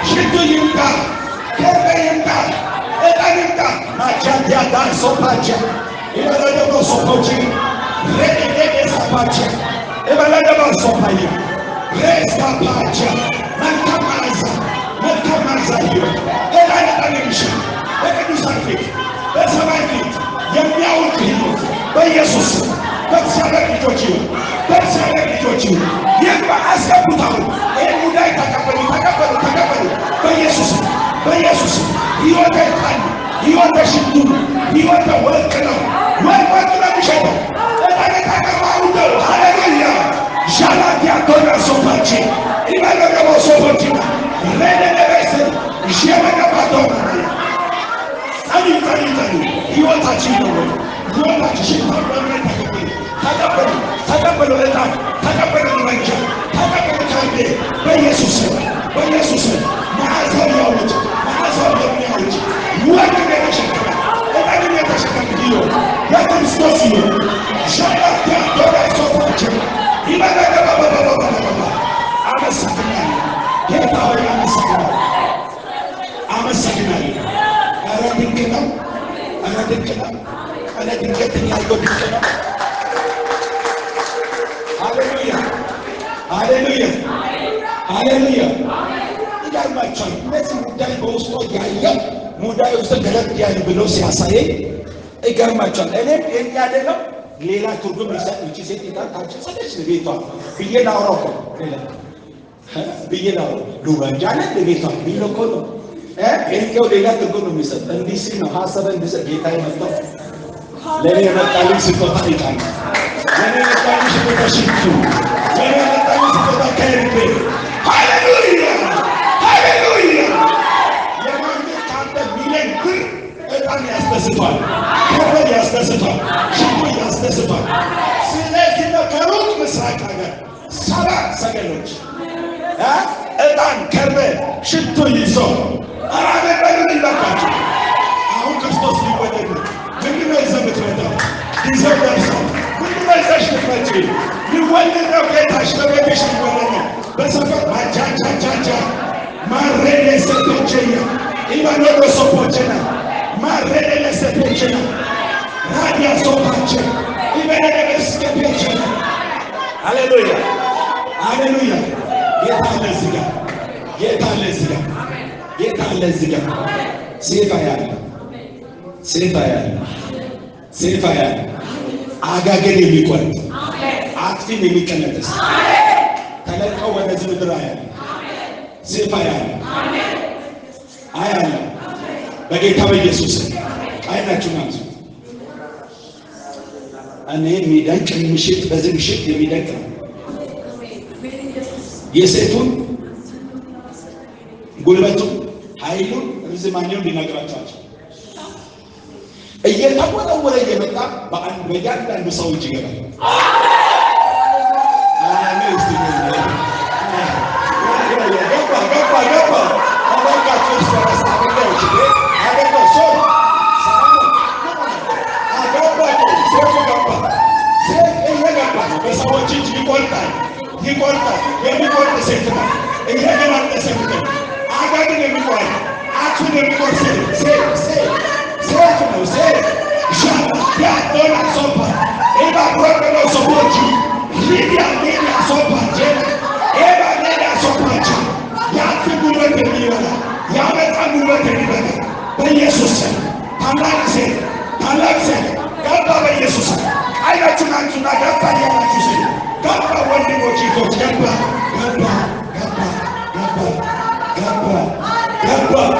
ሽቱ ይምጣ፣ ከርቤ ይምጣ፣ ዕጣን ይምጣ። ማጃዲያ ዳን ሶፓቻ የበለደበ ሶፖች ሬዴዴ ሳፓቻ የበለደበ ሶፓያ ሬስታፓቻ መልካም መዓዛ ይሁን። ዕጣን ይምሽል በቅዱሳን ፊት በሰማይ ፊት የሚያውቅ ሕይወት በኢየሱስ በእግዚአብሔር ልጆች ይሁን። ይግባ አስገቡታው። ይህ ጉዳይ ተቀበሉ። በኢየሱስ ሕይወት ዕጣን ሕይወት ሽቱ ሕይወት ወርቅ ነው። ወርቅ ነው የሚሸጠው ዕጣን የተቀባው ነው። ሃሌሉያ ዣላዲያ ቶና ሶፋቺ ኢማለገቦ ሶፎቺና ረደደበስ ሸመገባቶና ጸልዩ ሕይወታችን ነው። ሕይወታችን ሽታ በእምነት ተቀበሉ ዕጣን ተቀበሉ መንጃ ተቀበሉ ከርቤ በኢየሱስ መዓዛው ያውጅ መዓዛው የሚያውጅ ወርቅ የተሸከመ ዕጣን የተሸከመ ሕይወት የክርስቶስ ሕይወት ሸላቲያ ዶራ ሶፋችን ይመለከባባባባባ አመሰግናለሁ። ጌታ ሆይ አመሰግናለሁ። ኧረ ድንቅ ነው። ኧረ ድንገትን ያለው ድንቅ ነው። ሃሌሉያ ይገርማችኋል። እነዚህ ጉዳይ በውስጡ ያየው ሙዳይ ውስጥ ገለጥ ያለ ብሎ ሲያሳየኝ ይገርማችኋል። እኔም የኛ አይደለም ሌላ ትርጉም ይሰጥ እንጂ ሴት ታች ሰደች ቤቷ ብዬ ላውራው ሉባጃነ ቤቷ ቢሎኮ ነው ይሄው ሌላ ትርጉም ነው የሚሰጥ። እንዲህ ሲል ነው ሐሳብ እንዲሰጥ ጌታ ይመጣው ለኔ የመጣልኝ ስጦታ ይጣል ለኔ የመጣልኝ ስጦታ ሽቱ ለኔ የመጣልኝ ስጦታ ከርቤ ሃሌሉያ የማንነት ካንተ ቢለኝ ብር ዕጣን ያስደስቷል፣ ከርቤ ያስደስቷል፣ ሽቱ ያስደስቷል። ስለዚህ ነው ከሩቅ ምስራቅ ሀገር 7 ሰገሎች ዕጣን ከርቤ ሽቱ ይዞ አራበሉ ይባካችሁ። አሁን ክርስቶስ ሊወለድ ምንድነው ይዘህ የምትመጣው? ጊዜው ደርሷል። ምንድነው ይዘሽ የምትመጪ? ሊወለድ ነው ጌታሽ፣ በቤትሽ ሊወለድ ነው። በሰፈር ማጃጃጃጃ ማሬሌ ሰቶችኛ ኢማኖዶ ሶፖችና ማሬሌ ሰቶችና ራዲያ ሶፓቸ ይበረደስ ከፔቸ ሃሌሉያ ሃሌሉያ ጌታ ለዚህ ጋር ጌታ ለዚህ ጋር ጌታ ለዚህ ጋር ሴፋ ያለ ሴፋ ያለ ሴፋ ያለ አጋገን የሚቆርጥ አጥፊን የሚቀነጥስ ተለቀው ወደዚህ ምድር ያለ ሴፋ ያለ አያለ በጌታ በኢየሱስ አይናችሁን አንሱ። እኔ የሚደንቅ ምሽት በዚህ ምሽት የሚደንቅ ነው። የሴቱን ጉልበቱን ኃይሉን ርዝማኔውን ሊነግራቸው እየተወረወረ እየመጣ በእያንዳንዱ ሰው እጅ ይገባል። በሰዎች እጅ ይቆርጣል ይቆርጣል። የሚቆርጥ ሴት ነው። እየገናጠሰ ነው። አጋግን የሚቆርጥ አቱን የሚቆርጥ ሴት ነው። ሴት ሻዶና ሶፓ ኤባ ፕሮግኖ ሶፖች ሊዲያ ሶፓ ኤባ ሌዳ ሶፓች ያት ጉልበት የሚበላ ያመጣ ጉልበት የሚበላ በኢየሱስ ታላቅ ሴት ገባ። በኢየሱስ አይናችሁን አንሱና ገባ ያላችሁ ሴት ገባ። ወንድሞች ይቶች ገባ።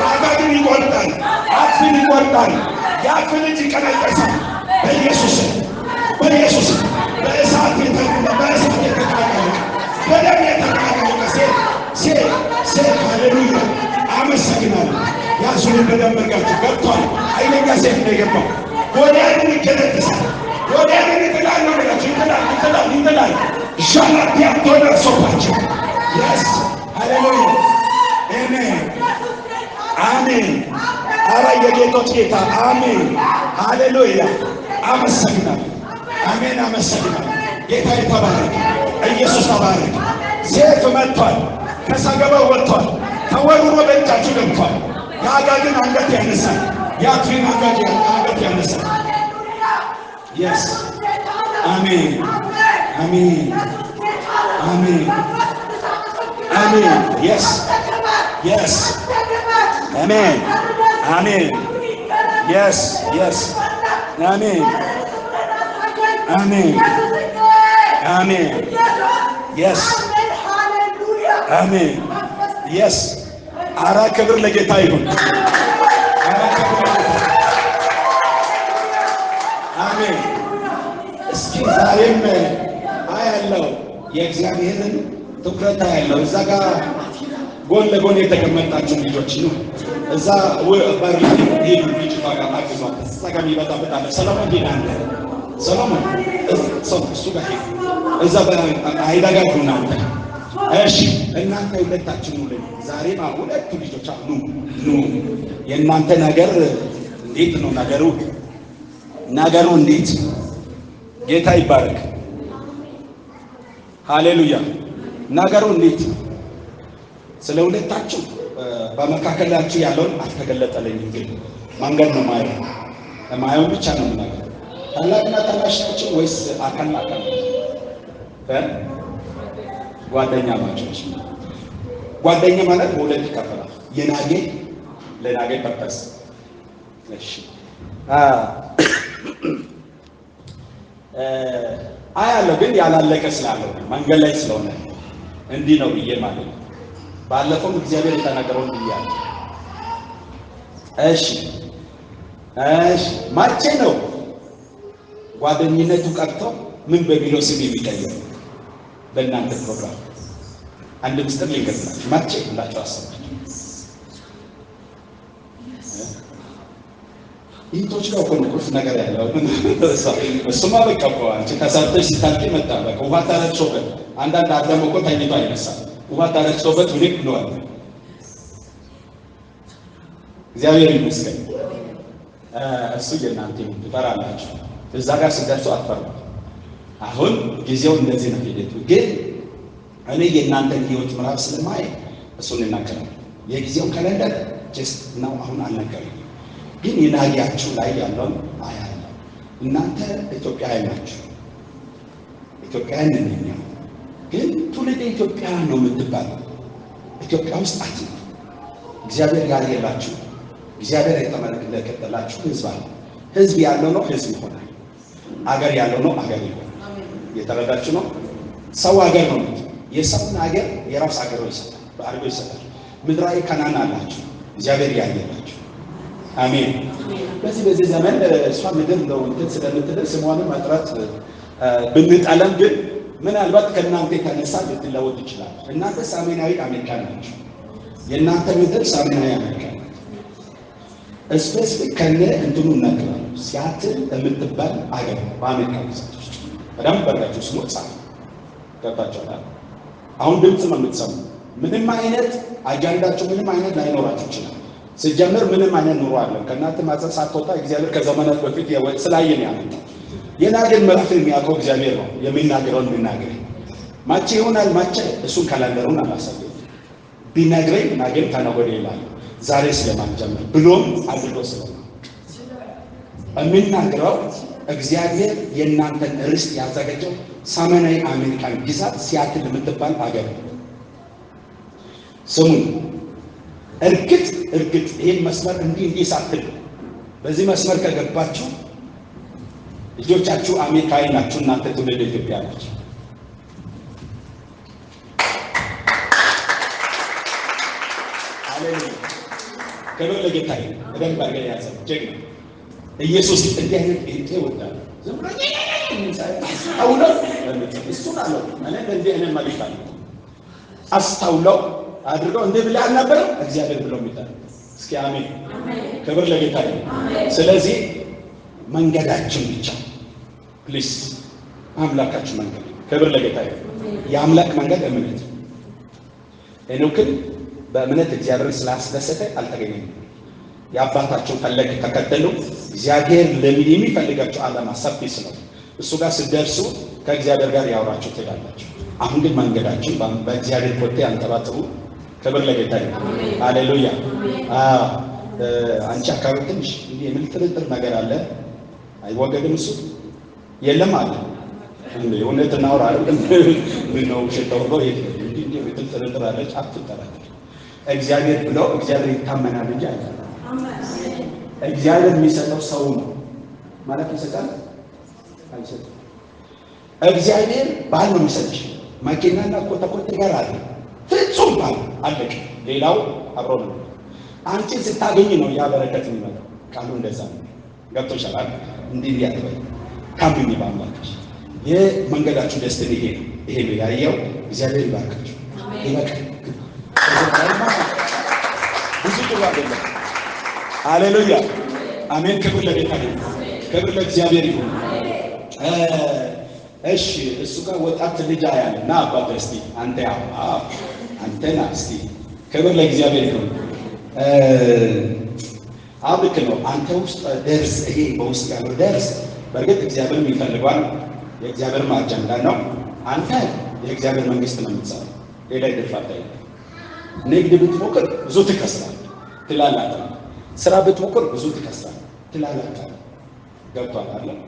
አጋግን ይቆርጣል፣ አጥፊን ይቆርጣል፣ የአጥፊን እጅ ይቀነጠሳል። በኢየሱስ በእሳት የተቃጠለ በደም የተቃጠለ ሴት ሃሌሉያ አመሰግናለሁ። ያሱን በደም መርጋችሁ ገብቷል። ኃይለኛ ሴት ነው የገባው። ወዲያንን ይቀነጥሳል፣ ወዲያንን ይጥላል ነው ብላችሁ ይጥላል ሻላቲያ ቶና ሶፓቸው ያስ ሃሌሉያ አሜን። አረ የጌቶች ጌታ አሜን ሃሌሉያ። አመሰግናለሁ። አሜን አመሰግናለሁ። ጌታ ይባረክ። ኢየሱስ ተባረክ። ሴት መጥቷል። ከሰገባው ወጥቷል። ተወርውሮ በእጃችሁ ገብቷል። የአጋግን አንገት ያነሳል። የአጥፊን አንገት ያነሳል። የስ አሜን አሜን አሜን አሜን የስ አሜን አሜን የስ አሜን አሜን አሜን የስ አሜን የስ አራ ክብር ለጌታ ይሁን። አሜን። እስኪ ዛሬም አያለው የእግዚአብሔርን ትኩረት አያለው። እዛ ጋር ጎን ለጎን የተቀመጣችሁ ልጆች ነው። እዛ በር ላይ ሄዱ። ልጅቷ ጋር አግዟት። እዛ ጋር የሚበጣበጥ አለ። ሰሎሞን ሄዳ አለ። ሰሎሞን እሱ ጋር ሄዱ። እዛ አይዳ ጋር ሆና አለ። እሺ እናንተ ሁለታችሁ ነው። ዛሬማ ሁለቱ ልጆች ኑ የእናንተ ነገር እንዴት ነው ነገሩ እንዴት? ጌታ ይባረክ። ሃሌሉያ። ነገሩ እንዴት? ስለ ሁለታችሁ በመካከላችሁ ያለውን አልተገለጠልኝም፣ ግን መንገድ ነው ማየው ብቻ ነው የምናገር። ታላቅና ታናሽ ናችሁ ወይስ አካል ጓደኛ ማቾች? ጓደኛ ማለት በሁለት ይከፈላል። ለናጌ ፐርፐስ። እሺ አያለው ግን ያላለቀ ስላለው መንገድ ላይ ስለሆነ እንዲህ ነው ብዬ ማለት ነው። ባለፈው እግዚአብሔር የተናገረውን ብያለሁ። እሺ ማቼ ነው ጓደኝነቱ ቀርቶ ምን በሚለው ስም የሚቀየር? በእናንተ ፕሮግራም አንድ ምስጢር ልንገራችሁ። ማቼ ብላችሁ አሰባችሁ። ኢንቶች ጋር ኮንኩርስ ነገር ያለው እሱማ በቃ አንቺ ተሰርተሽ ሲታቂ መጣ። በቃ ውሃ ታረጭበት። አንዳንድ አዳም እኮ ተኝቶ አይነሳም። ውሃ ታረጭበት ሁኔ ብለዋል። እግዚአብሔር ይመስገን። እሱ የእናንተ ትፈራላችሁ። እዛ ጋር ስደርሱ አትፈሩ። አሁን ጊዜው እንደዚህ ነው። ሄደቱ ግን እኔ የእናንተን ህይወት ምዕራፍ ስለማይ እሱን እናገራለሁ። የጊዜው ካሌንደር ጀስት ነው አሁን አልነገርም፣ ግን የናጊያችሁ ላይ ያለውን አያለሁ። እናንተ ኢትዮጵያውያን ናችሁ። ኢትዮጵያውያን ነን። ግን ትውልደ ኢትዮጵያ ነው የምትባለው። ኢትዮጵያ ውስጥ አትኖሩ። እግዚአብሔር ያየላችሁ፣ እግዚአብሔር የተመለከተላችሁ ህዝብ አለ። ህዝብ ያለው ነው ህዝብ ይሆናል። አገር ያለው ነው አገር ይሆናል። የተረዳችሁ ነው። ሰው አገር ነው። የሰውን አገር የራስ አገር ይሰጣል፣ በአርጎ ይሰጣል። ምድራዊ ከናን አላችሁ፣ እግዚአብሔር ያየላችሁ። አሜን። በዚህ ዘመን እሷ ምድር ነው እንትን ስለምትል ስሟንም መጥራት ብንጠለም ግን ምናልባት ከእናንተ የተነሳ ልትለወጥ ይችላል። እናንተ ሰሜናዊ አሜሪካ ናችሁ። የእናንተ ምድር ሰሜናዊ አሜሪካ ናት። ስፔሲፊክ ከነ እንትኑ እናገራለሁ። ሲያትል የምትባል አገር በአሜሪካ ውስጥ በደንብ በርጋችሁ ስሙ ጻፍ ገብታችኋል። አሁን ድምፅ ነው የምትሰሙ። ምንም አይነት አጃንዳችሁ ምንም አይነት ላይኖራችሁ ይችላል። ሲጀምር ምንም አይነት ኑሮ አለ ከእናንተ ማፀን ሳትወጣ እግዚአብሔር ከዘመናት በፊት ስላየን ያመጣው የናገር ምዕራፍ የሚያውቀው እግዚአብሔር ነው። የሚናገረውን የሚናገር ማቼ ይሆናል ማቼ እሱን ካላንደሩን አላሳየም ቢነግረኝ ናገር ተነጎደ ይላል። ዛሬ ስለማንጀምር ብሎም አድርጎ ስለማ የሚናገረው እግዚአብሔር የእናንተን ርስት ያዘጋጀው ሰሜናዊ አሜሪካን ግዛት ሲያትል የምትባል አገር ስሙ። እርግጥ ይህን መስመር እንዲህ ሳትል በዚህ መስመር ከገባችሁ ልጆቻችሁ አሜሪካዊ ናችሁ። እናንተ ትውልደ ኢትዮጵያ ናችሁ። ሃሌሉያ ክብር ለጌታ ይሁን። በደንብ አድርገን ያዘው ጀግና ኢየሱስ እንዲህ አይነት ጴንጤ ወዳለ ዝም ብሎ አውለው እሱን አለው ማለት እንዲህ አይነት ማለት አለ አስተውለው አድርገው እንደ ብለህ አልነበረም እግዚአብሔር ብለው የሚታል እስኪ አሜን። ክብር ለጌታ ይሁን። ስለዚህ መንገዳችን ብቻ ፕሊስ አምላካችን መንገድ ክብር ለጌታ ይሁን። የአምላክ መንገድ እምነት ሄኖክን በእምነት እግዚአብሔር ስላስደሰተ አልተገኘም። የአባታቸውን ፈለግ ተከተሉ። እግዚአብሔር የሚፈልጋቸው ዓላማ ሰፊ ስለሆነ እሱ ጋር ስትደርሱ ከእግዚአብሔር ጋር ያወራችሁ ትሄዳላችሁ። አሁን ግን መንገዳችን በእግዚአብሔር ኮቴ አንጠባጥቡ። ክብር ለጌታ ይሁን። ሃሌሉያ። አንቺ አካባቢ ትንሽ የምልጥርጥር ነገር አለ አይወገድም። እሱ የለም አለ እውነት እናውራ አይደል? ምን ነው ሸታው ነው እንዴ የምትልጥርጥር አለች። አትጠራጠር። እግዚአብሔር ብሎ እግዚአብሔር ይታመናል እንጂ አይደለም። እግዚአብሔር የሚሰጠው ሰው ነው ማለት ይሰጣል አይሰጥም። እግዚአብሔር ባል ነው የሚሰጥሽ። መኪናና ኮተኮተ ጋር አለ ፍጹም ባል አለቅ። ሌላው አብሮ ነው። አንቺ ስታገኝ ነው ያ በረከት የሚመጣው። ቃሉ እንደዛ ነው። ገብቶሻል? እንዲህ ያተበል ታምኝ ባምላክሽ የመንገዳችሁ ደስቲኒ ይሄ ነው ያየው። እግዚአብሔር ይባርካችሁ። ይበቃል። ብዙ ጥሩ አይደለም። ሃሌሉያ አሜን። ክብር ለጌታ ይሁን። ክብር ለእግዚአብሔር ይሁን። እሺ እሱ ጋር ወጣት ልጅ አያለና አባባ እስቲ አንተ አንተና እስቲ ክብር ለእግዚአብሔር ይሁን። አብክ ነው አንተ ውስጥ ደርስ። ይሄ በውስጥ ያለው ደርስ በእርግጥ እግዚአብሔር ይፈልጋል። የእግዚአብሔር አጀንዳ ነው። አንተ የእግዚአብሔር መንግስት ነው የምትሰራው። ሌላ ይደፋታ ንግድ ብትሞክር ብዙ ትከስራለህ ትላላችሁ። ስራ ብትሞክር ብዙ ትከስራለህ ትላላችሁ። ገብቷል አይደል?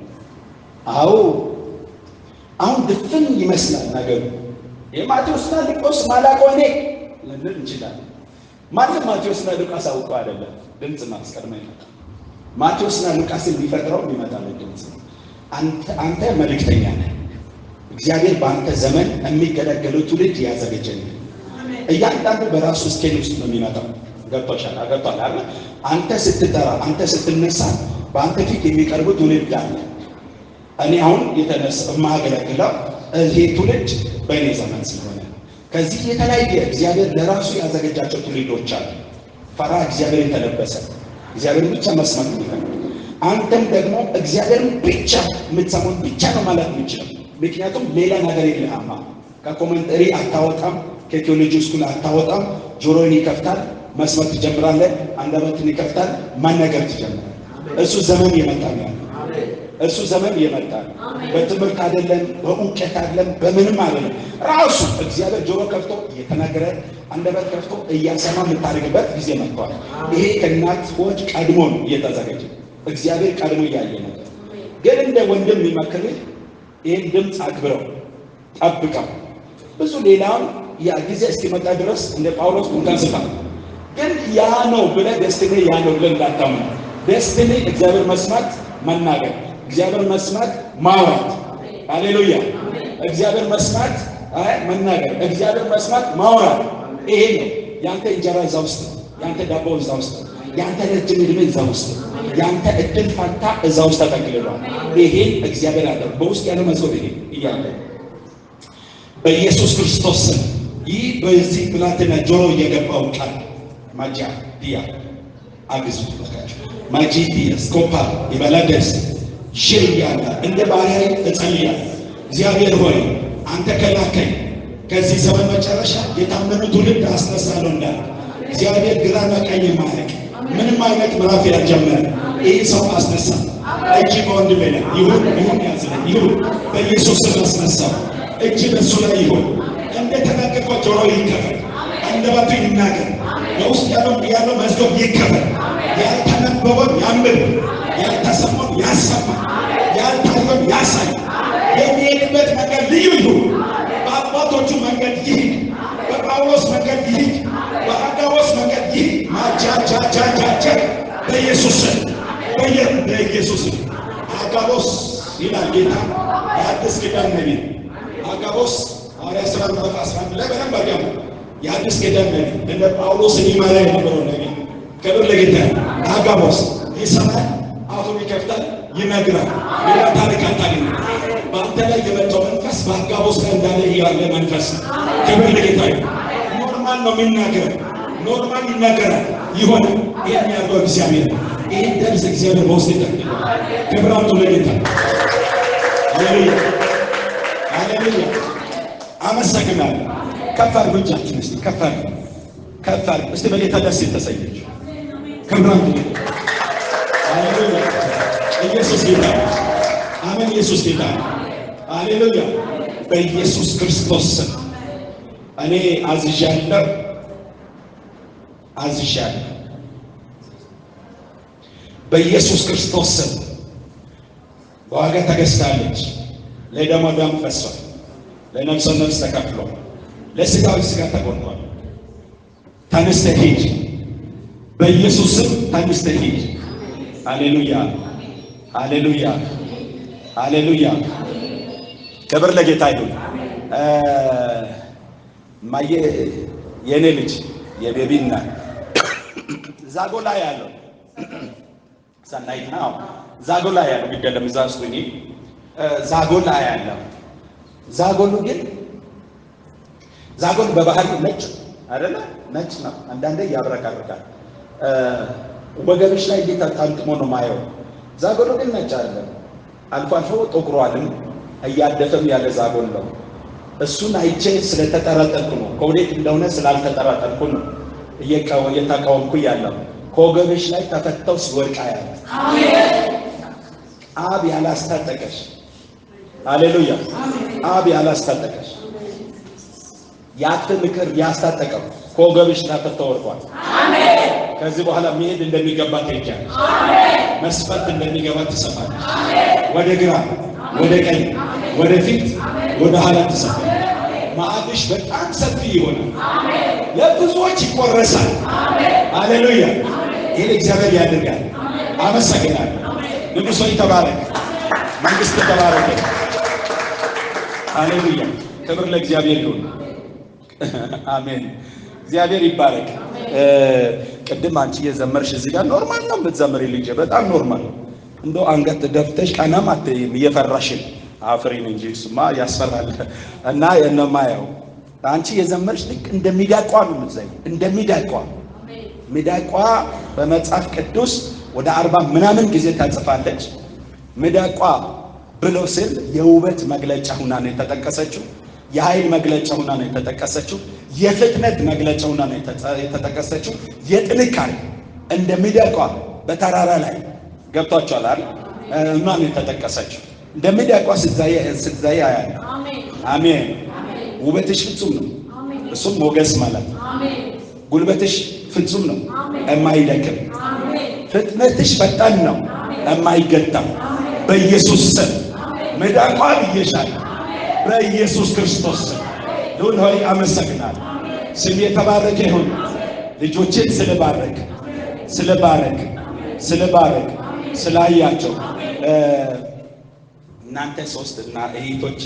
አዎ አሁን ድፍን ይመስላል ነገሩ። የማቴዎስና ሉቃስ ማላቆኔ ለምን እንችላለን? ማቴዎስና ሉቃስ አውቀው አይደለም ድምጽ ማስቀድመ ይመጣል። ማቴዎስና ሉቃስን ሊፈጥረው ይመጣል ድምጽ። አንተ መልእክተኛ ነህ። እግዚአብሔር በአንተ ዘመን የሚገለገለው ትውልድ ያዘጋጀኝ። እያንዳንዱ በራሱ ስኬል ውስጥ ነው የሚመጣው። ገብቶሻል አይደል? አንተ ስትጠራ አንተ ስትነሳ በአንተ ፊት የሚቀርቡ ትውልድ አለ። እኔ አሁን የማገለግለው ይሄ ትውልድ በእኔ ዘመን ስለሆነ ከዚህ የተለያየ እግዚአብሔር ለራሱ ያዘጋጃቸው ትውልዶች አሉ። ፈራ እግዚአብሔር የተለበሰ እግዚአብሔር ብቻ መስማት ነው። አንተም ደግሞ እግዚአብሔር ብቻ የምትሰሙት ብቻ ነው ማለት የምችለው። ምክንያቱም ሌላ ነገር የለህም። ከኮሜንተሪ አታወጣም፣ ከቴዎሎጂ ስኩል አታወጣም። ጆሮን ይከፍታል፣ መስማት ትጀምራለህ። አንደበትን ይከፍታል፣ መናገር ትጀምራለህ። እሱ ዘመን የመጣ ነው። እሱ ዘመን የመጣ ነው። በትምህርት አይደለም፣ በእውቀት አይደለም፣ በምንም አይደለም። ራሱ እግዚአብሔር ጆሮ ከፍቶ እየተናገረ አንደበት ከፍቶ እያሰማ የምታደርግበት ጊዜ መጥቷል። ይሄ ከእናት ሆድ ቀድሞ ነው እየተዘጋጀ። እግዚአብሔር ቀድሞ እያየ ነበር። ግን እንደ ወንድም የሚመክርህ ይህን ድምፅ አክብረው ጠብቀው። ብዙ ሌላውን ያ ጊዜ እስኪመጣ ድረስ እንደ ጳውሎስ እንታስፋ ግን ያ ነው ብለህ ደስቲኒ ያ ነው ብለህ እንዳታምኑ። ደስቲኒ እግዚአብሔር መስማት መናገር፣ እግዚአብሔር መስማት ማውራት። ሃሌሉያ! እግዚአብሔር መስማት መናገር፣ እግዚአብሔር መስማት ማውራት። ይሄ ነው ያንተ እንጀራ እዛ ውስጥ፣ ያንተ ዳቦ እዛ ውስጥ፣ ያንተ ረጅም ዕድሜ እዛ ውስጥ፣ ያንተ እድል ፋንታ እዛ ውስጥ ተጠቅልሏል። ይሄን እግዚአብሔር ያለው በውስጥ ያለው መዝገብ ይሄ እያለ በኢየሱስ ክርስቶስ ስም ይህ በዚህ ብላቴና ጆሮ የገባው ቃል ማጃ ዲያ አግዙ ተካቸው ማጂ ዲያ ስኮፓ ይበላደስ ሸያላ እንደ ባሪያ እጸልያለሁ። እግዚአብሔር ሆይ አንተ ከላከኝ ከዚህ ዘመን መጨረሻ የታመኑ ትውልድ አስነሳለሁ እንዳለ እግዚአብሔር ግራና ቀኝ ማለቅ ምንም አይነት ምዕራፍ ያልጀመረ ይህ ሰው አስነሳ። እጅ በወንድሜ ላይ ይሁን ያዝለኝ ይሁን በኢየሱስ ስም አስነሳው። እጅ በሱ ላይ ይሁን። እንደተናገረው ጆሮ ይከፈት፣ አንደበቱ ይናገር፣ በውስጥ ያለው መዝገብ ይከፈት። ያልተነበበውን ያንብብ፣ ያልተሰማውን ያሰማ፣ ያልታየውን ያሳይ። የሚሄድበት መንገድ ልዩ ይሁን። በአባቶቹ መንገድ ይሂድ፣ በጳውሎስ መንገድ ይሂድ፣ በአጋቦስ መንገድ ይሂድ። ማጃጃጃጃጃ በኢየሱስ በኢየሱስ አጋቦስ ይላል ጌታ የአዲስ ኪዳን ነቢይ አጋቦስ ሐዋርያት ሥራ ምዕራፍ 11 ላይ በደንብ አዳም የአዲስ ኪዳን ነቢይ እንደ ጳውሎስ ሊማራ የነበረው ነቢይ ክብር ለጌታ። አጋቦስ ይሰማል፣ አፉን ይከፍታል፣ ይነግራል። ሌላ ታሪክ አታገኝ። በአንተ ላይ የመጣው መንፈስ በአጋቦስ ላይ እንዳለ ያለ መንፈስ ክብር ለጌታ። ኖርማል ነው የሚናገረው፣ ኖርማል ይናገራል፣ ይሆናል። ይህን ያለው እግዚአብሔር ይህን ደርስ እግዚአብሔር በውስጥ ይጠቅል። ክብራቱ ለጌታ። ሃሌሉያ ሃሌሉያ። አመሰግናለሁ። ከፍ አድርጉ እጃችሁን እስቲ ከፍ አድርጉ፣ ከፍ አድርጉ እስቲ። በጌታ ደስ የተሰኘች ክብራቱ ሃሌሉያ። ኢየሱስ ጌታ፣ አሜን። ኢየሱስ ጌታ፣ ሃሌሉያ። በኢየሱስ ክርስቶስ ስም እኔ አዝዣለሁ። በኢየሱስ ክርስቶስ ስም በዋጋ ተገዝታለች። ለደሟ ደም ፈሷል፣ ለነፍሷ ነፍስ ተከፍሏል፣ ለሥጋው ሥጋ ተቆርጧል። ተነስተህ ሂድ፣ በኢየሱስ ስም ተነስተህ ሂድ። ሃሌሉያ ሃሌሉያ ሃሌሉያ። ክብር ለጌታ ይሁን። ማየ የኔ ልጅ የቤቢና ዛጎላ ያለው ሰናይት ነው። ዛጎላ ያለው ቢደለም እዛ ውስጥ እኔ ዛጎላ ያለው ዛጎሉ ግን ዛጎል በባህሪው ነጭ አይደለ? ነጭ ነው። አንዳንዴ ያብረቀርቃል። ወገብሽ ላይ እንዴት ታንጥሞ ነው ማየው። ዛጎሉ ግን ነጭ አይደለም። አልፎ አልፎ ጠቁሯልም እያደፈም ያለ ዛጎል ነው። እሱን አይቼ ስለተጠራጠርኩ ነው። ከወዴት እንደሆነ ስላልተጠራጠርኩ ነው እየተቃወምኩ ያለው። ከወገብሽ ላይ ተፈተው ሲወድቃ ያለ አብ ያላስታጠቀሽ፣ ሃሌሉያ። አብ ያላስታጠቀሽ ያንተ ምክር ያስታጠቀው ከወገብሽ ተፈተው ወድቋል። አሜን። ከዚህ በኋላ መሄድ እንደሚገባ ትሄጃለሽ። አሜን። መስፈርት እንደሚገባ ትሰማለሽ። አሜን። ወደ ግራ፣ ወደ ቀኝ፣ ወደ ፊት፣ ወደ ኋላ ትሰማለሽ። ማዕድሽ በጣም ሰፊ ይሆናል። አሜን። ለብዙዎች ይቆረሳል። አሜን። ሃሌሉያ። ይሄን እግዚአብሔር ያደርጋል። አመሰግናለሁ። ንጉሥ ሆይ ተባረክ፣ መንግስት ተባረክ። ሃሌሉያ። ክብር ለእግዚአብሔር ይሁን። አሜን። እግዚአብሔር ይባረክ። ቅድም አንቺ የዘመርሽ እዚህ ጋር ኖርማል ነው የምትዘምሪ ልጅ፣ በጣም ኖርማል። እንደው አንገት ደፍተሽ ቀናም አትይም እየፈራሽን አፍሪን እንጂ እሱማ ያስፈራል። እና የነማየው አንቺ የዘመርሽ ልክ እንደሚዳቋ ነው የምትዘይ፣ እንደሚዳቋ ሚዳቋ በመጽሐፍ ቅዱስ ወደ 40 ምናምን ጊዜ ታጽፋለች። ሚዳቋ ብሎ ሲል የውበት መግለጫ ሆና ነው የተጠቀሰችው። የኃይል መግለጫ ሆና ነው የተጠቀሰችው። የፍጥነት መግለጫ ሆና ነው የተጠቀሰችው። የጥንካሬ እንደሚዳቋ በተራራ ላይ ገብቷቸዋል አይደል? እና ነው የተጠቀሰችው። እንደሚዳቋ ስትዘይ ያያለ። አሜን። ውበትሽ ፍጹም ነው፣ እሱም ሞገስ ማለት ነው። ጉልበትሽ ፍጹም ነው፣ የማይደክም። ፍጥነትሽ ፈጣን ነው፣ የማይገታም። በኢየሱስ ስም መዳቋ ብዬሻለሁ በኢየሱስ ክርስቶስ ስም። ልዑል ሆይ አመሰግናለሁ። ስም የተባረከ ይሁን። ልጆችን ስለባረክ ስላያቸው እናንተ ሶስት እና እህቶቼ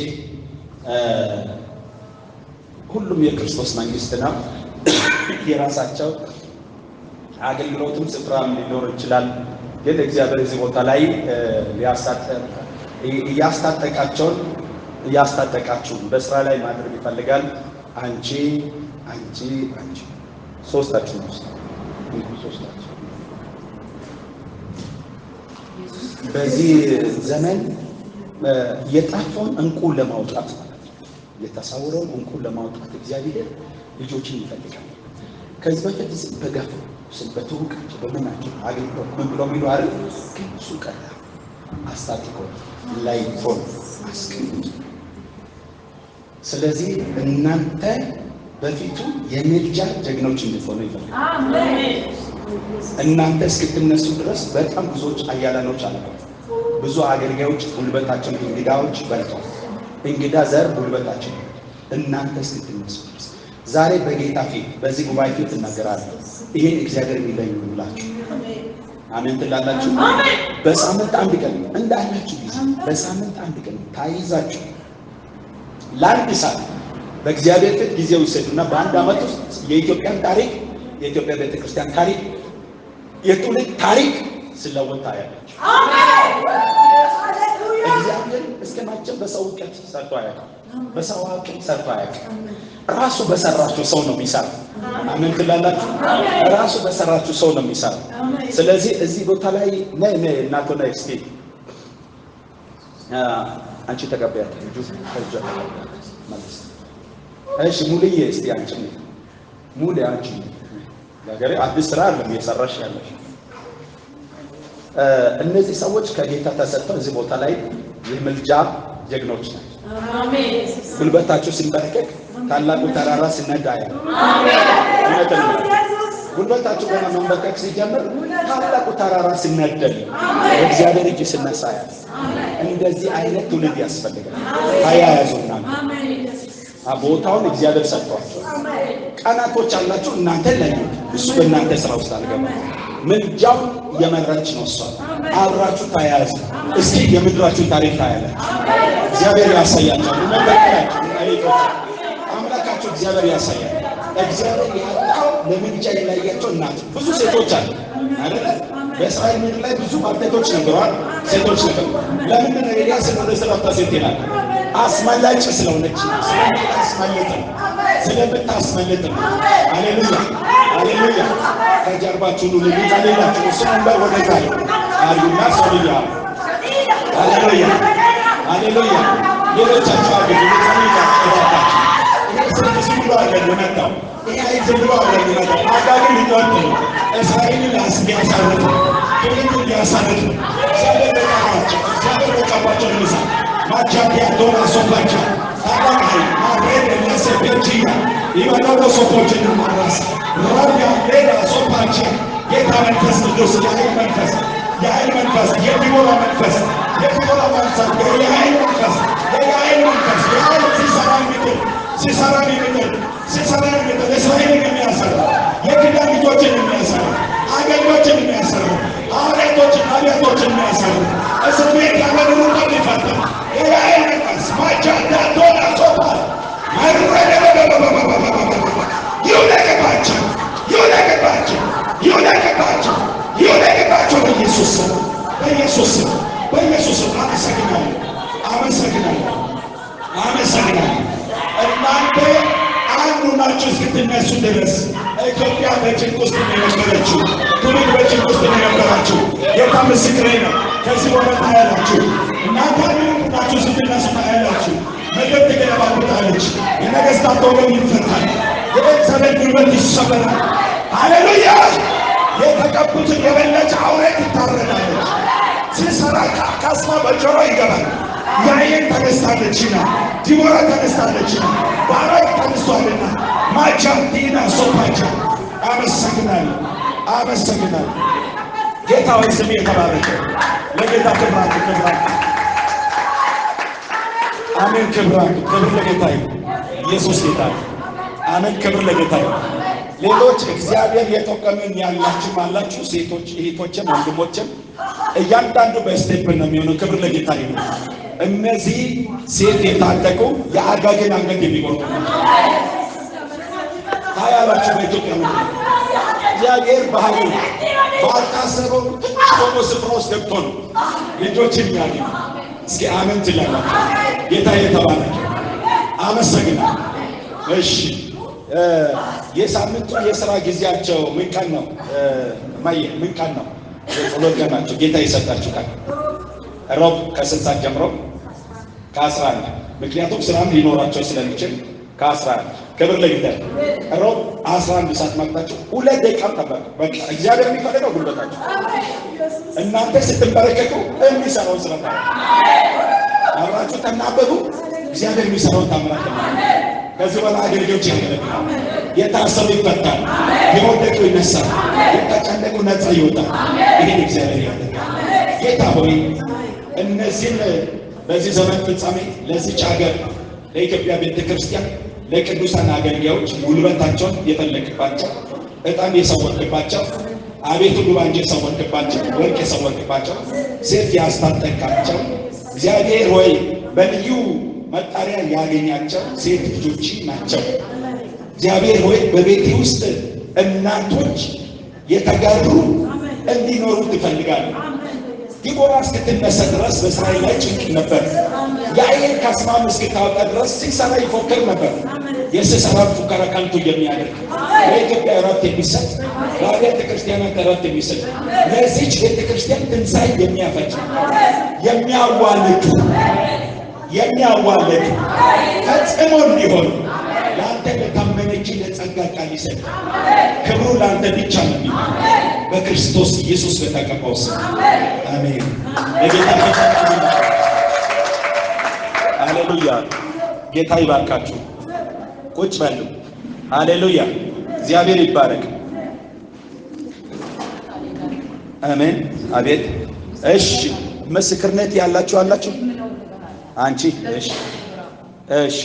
ሁሉም የክርስቶስ መንግስት ነው። የራሳቸው አገልግሎትም ስፍራም ሊኖር ይችላል። ግን እግዚአብሔር እዚህ ቦታ ላይ እያስታጠቃችሁ በስራ ላይ ማድረግ ይፈልጋል። አንቺ ሶስታችሁ ነው። ሶስታችሁ በዚህ ዘመን የጠፋውን እንቁ ለማውጣት የተሰወረውን እንቁ ለማውጣት እግዚአብሔር ልጆችን ይፈልጋል። ከዚህ በፊት በጋፍ በትውቃቸው በመናቸው አገልግሎት ምን ብለው የሚሉ አይደል? ግን እሱ ቀረ። አስታጥቆ ላይቶን አስቀምጡ። ስለዚህ እናንተ በፊቱ የምልጃ ጀግኖች እንድትሆኑ ይፈልጋል። አሜን። እናንተ እስክትነሱ ድረስ በጣም ብዙዎች አያላኖች አሉ። ብዙ አገልጋዮች ጉልበታቸውን እንግዳዎች በልተዋል። እንግዳ ዘር ጉልበታቸው እናንተ እስክትነሱ ድረስ ዛሬ በጌታ ፊት በዚህ ጉባኤ ፊት እናገራለሁ። ይሄን እግዚአብሔር የሚለኝ ብላችሁ አሜን ትላላችሁ። በሳምንት አንድ ቀን እንዳላችሁ ጊዜ በሳምንት አንድ ቀን ታይዛችሁ ለአንድ ሰዓት በእግዚአብሔር ፊት ጊዜ ውሰዱና በአንድ ዓመት ውስጥ የኢትዮጵያን ታሪክ የኢትዮጵያ ቤተክርስቲያን ታሪክ የትውልድ ታሪክ ስለወጣ ታያላችሁ። እግዚአብሔር እስከማጨም በሰው እውቀት ሰርቶ አያውቅም። በሰው አቅም ሰርቶ አያውቅም። ራሱ በሰራችሁ ሰው ነው የሚሰራው። አሜን ትላላችሁ። ራሱ በሰራችሁ ሰው ነው የሚሰራው። ስለዚህ እዚህ ቦታ ላይ ነይ እናቶ ነይ እስኪ አንቺ ተቀበያት ልጁ ከእጇ ማለት እሺ ሙሉዬ እስቲ አንቺ ሙሉ አንቺ ነገሬ አዲስ ስራ አይደለም እየሰራሽ ያለሽ። እነዚህ ሰዎች ከጌታ ተሰጥተው እዚህ ቦታ ላይ የምልጃ ጀግኖች ናቸው። አሜን። ጉልበታቸው ሲንበረከክ ታላቁ ተራራ ሲነዳ ያለ አሜን። ጉልበታቸው ገና መንበርከክ ሲጀምር ታላቁ ተራራ ሲነደል እግዚአብሔር እጅ ሲነሳ ያለ እንደዚህ አይነት ትውልድ ያስፈልጋል። አያያዙና ቦታውን እግዚአብሔር ሰጥቷቸው ቀናቶች አላችሁ። እናንተ ለዩ እሱ በእናንተ ስራ ውስጥ አልገባ። ምልጃውን የመራች ነው እሷ። አብራችሁ ታያዙ። እስኪ የምድራችሁን ታሪክ ታያላችሁ። እግዚአብሔር ያሳያችኋል። አምላካችሁ እግዚአብሔር ያሳያል። እግዚአብሔር ያጣው ለምልጃ የላያቸው እናት ብዙ ሴቶች አሉ አይደል? በእስራኤል ምድር ላይ ብዙ ባልቴቶች ነበሯል፣ ሴቶች ነበሩ። ለምን ነው ኤልያስ ወደ ሰላምታ ሴት ይላል? አስመላጭ ስለሆነች ስለምታስመልጥ ነው። ሃሌሉያ ሃሌሉያ። ከጀርባችሁ ሁሉ ሊታለላችሁ ሰንበር ወደ ዛሬ አሉና ሰውያ ሃሌሉያ ሃሌሉያ። ሌሎቻችሁ አገኙ ሊታለላችሁ ይሄ ስለዚህ ብሎ አገኙ መጣው። ይሄ አይዘብሎ አገኙ መጣው። አጋግን ሊወጥ ነው እስራኤልን ያሳርፍ ከምን ያሳርፍ እግዚአብሔር በቃባቸው ለምሳ ማጃቢያ ዶራ ሶባቻ አባካይ ማብሬድ ለሰበጂያ ይባላው ሶፖችን ማራስ ራቢያ ሌላ ሶባቻ ጌታ መንፈስ ቅዱስ የኃይል መንፈስ የዲቦራ መንፈስ የኃይል መንፈስ ሲሰራ እስራኤልን የሚያሰራ የኪዳን ልጆችን የሚያሰራ አገልጋዮችን የሚያሰራ ሐዋርያቶችን አብያቶችን የሚያሰራ እስር ቤት ያለውን ሁሉ የሚፈታ የኃይል መንፈስ ማጃዳ ዶና ሶባ ይውደቅባቸው በኢየሱስ ስም አመሰግናለሁ። እናንተ አንዱ ናችሁ እስክትነሱ ድረስ ኢትዮጵያ በጭንቅ ውስጥ ነው የነበረችው። ትውልድ በጭንቅ ውስጥ ነው የነበራችሁ። ጌታ ምስክሬ ነው። ከዚህ በኋላ ታያላችሁ። እናንተ አንዱ ናችሁ እስክትነሱ ታያላችሁ። ምድር ትገለባበጣለች። የነገሥታት ወገብ ይፈታል። የቤተሰብ ጉልበት ይሰበራል። ሃሌሉያ። የተቀቡትን የበለች አውሬ ትታረዳለች። ሲሰራ ካስማ በጆሮ ይገባል። ያየን ተነስታለችና ዲቦራ ተነስታለችና ባራክ ተነስቷልና ማጃ ዲና ሶፓቻ አመሰግናለሁ። ጌታ ሆይ ስም የተባረከ ለጌታ ክብራችሁ አሜን። ክብራችሁ ክብር ለጌታ ይሁን። ኢየሱስ ጌታ አሜን። ክብር ለጌታ ይሁን። ሌሎች እግዚአብሔር የጠቀመን ያላችሁ አላችሁ ሴቶች እህቶችም ወንድሞችም እያንዳንዱ በስቴፕ ነው የሚሆነው። ክብር ለጌታ ይሁን። እነዚህ ሴት የታጠቁ የአጋግን አንገት የሚቆርጡ ታያላችሁ በኢትዮጵያ ነው። እግዚአብሔር ባህሉ ባልታሰበው ቆሞ ስፍራ ውስጥ ገብቶ ነው ልጆችን የሚያገኝ። እስኪ አሜን ትላላችሁ። ጌታ የተባረከ አመሰግናለሁ። እሺ የሳምንቱ የሥራ ጊዜያቸው ምን ቀን ነው? ምን ቀን ነው? የጸሎት ቀናቸው ጌታ የሰጣችሁ ቀን ሮብ ከስንት ሰዓት ጀምሮ? ከ11 ምክንያቱም ስራም ሊኖራቸው ስለሚችል ከ11 ክብር ለጌታ። ሮብ 11 ሰዓት መጣችሁ 2 ደቂቃ ጠበቁ። በቃ እግዚአብሔር የሚፈልገው ጉልበታችሁ እናንተ ስትንበረከኩ የሚሰራው ስራ አብራችሁ ተናበቡ። እግዚአብሔር የሚሰራውን ታምራት ከዚህ በኋላ አገልጋዮች ያገለግላል። የታሰሩ ይፈታል፣ የወደቁ ይነሳል፣ የተጨነቁ ነፃ ይወጣል። ይህን እግዚአብሔር ያደርጋል። ጌታ ሆይ እነዚህን በዚህ ዘመን ፍጻሜ ለዚች ሀገር ለኢትዮጵያ ቤተ ክርስቲያን ለቅዱሳን አገልጋዮች ጉልበታቸውን የፈለግባቸው ዕጣን የሰወርክባቸው አቤቱ ዱባንጅ የሰወርክባቸው ወርቅ የሰወርክባቸው ሴት ያስታጠቃቸው እግዚአብሔር ሆይ በልዩ መጣሪያ ያገኛቸው ሴት ልጆች ናቸው። እግዚአብሔር ሆይ በቤቴ ውስጥ እናቶች የተጋሩ እንዲኖሩ ትፈልጋለህ። ዲቦራ እስክትነሳ ድረስ በእስራኤል ላይ ጭንቅ ነበር። ያዕቆብ ከአስማም እስክታወጣ ድረስ ሲሰራ ይፎክር ነበር። የሲሰራ ፉከራ ከንቱ የሚያደርግ ለኢትዮጵያ እረፍት የሚሰጥ ለአብያተ ክርስቲያናት እረፍት የሚሰጥ ለዚች ቤተ ክርስቲያን ትንሣኤ የሚያፈጭ የሚያዋልድ ፈጽሞ እንዲሆን ለአንተ ለታመነች ለጸጋ ቃል ይሰጥ። ክብሩ ለአንተ ብቻ ነው የሚሆን በክርስቶስ ኢየሱስ በተቀባው ስም አሜን። ለጌታ ሃሌሉያ። ጌታ ይባርካችሁ። ቁጭ በሉ። ሃሌሉያ። እግዚአብሔር ይባረክ። አሜን። አቤት። እሺ ምስክርነት ያላችሁ አላችሁ? አንቺ እሺ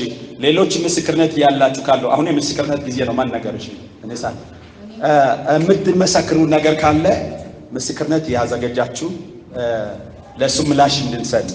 ሌሎች ምስክርነት ያላችሁ ካሉ አሁን የምስክርነት ጊዜ ነው። ማን ነገር እሺ እነሳን የምትመሰክሩ ነገር ካለ ምስክርነት ያዘጋጃችሁ ለሱ ምላሽ እንድንሰጥ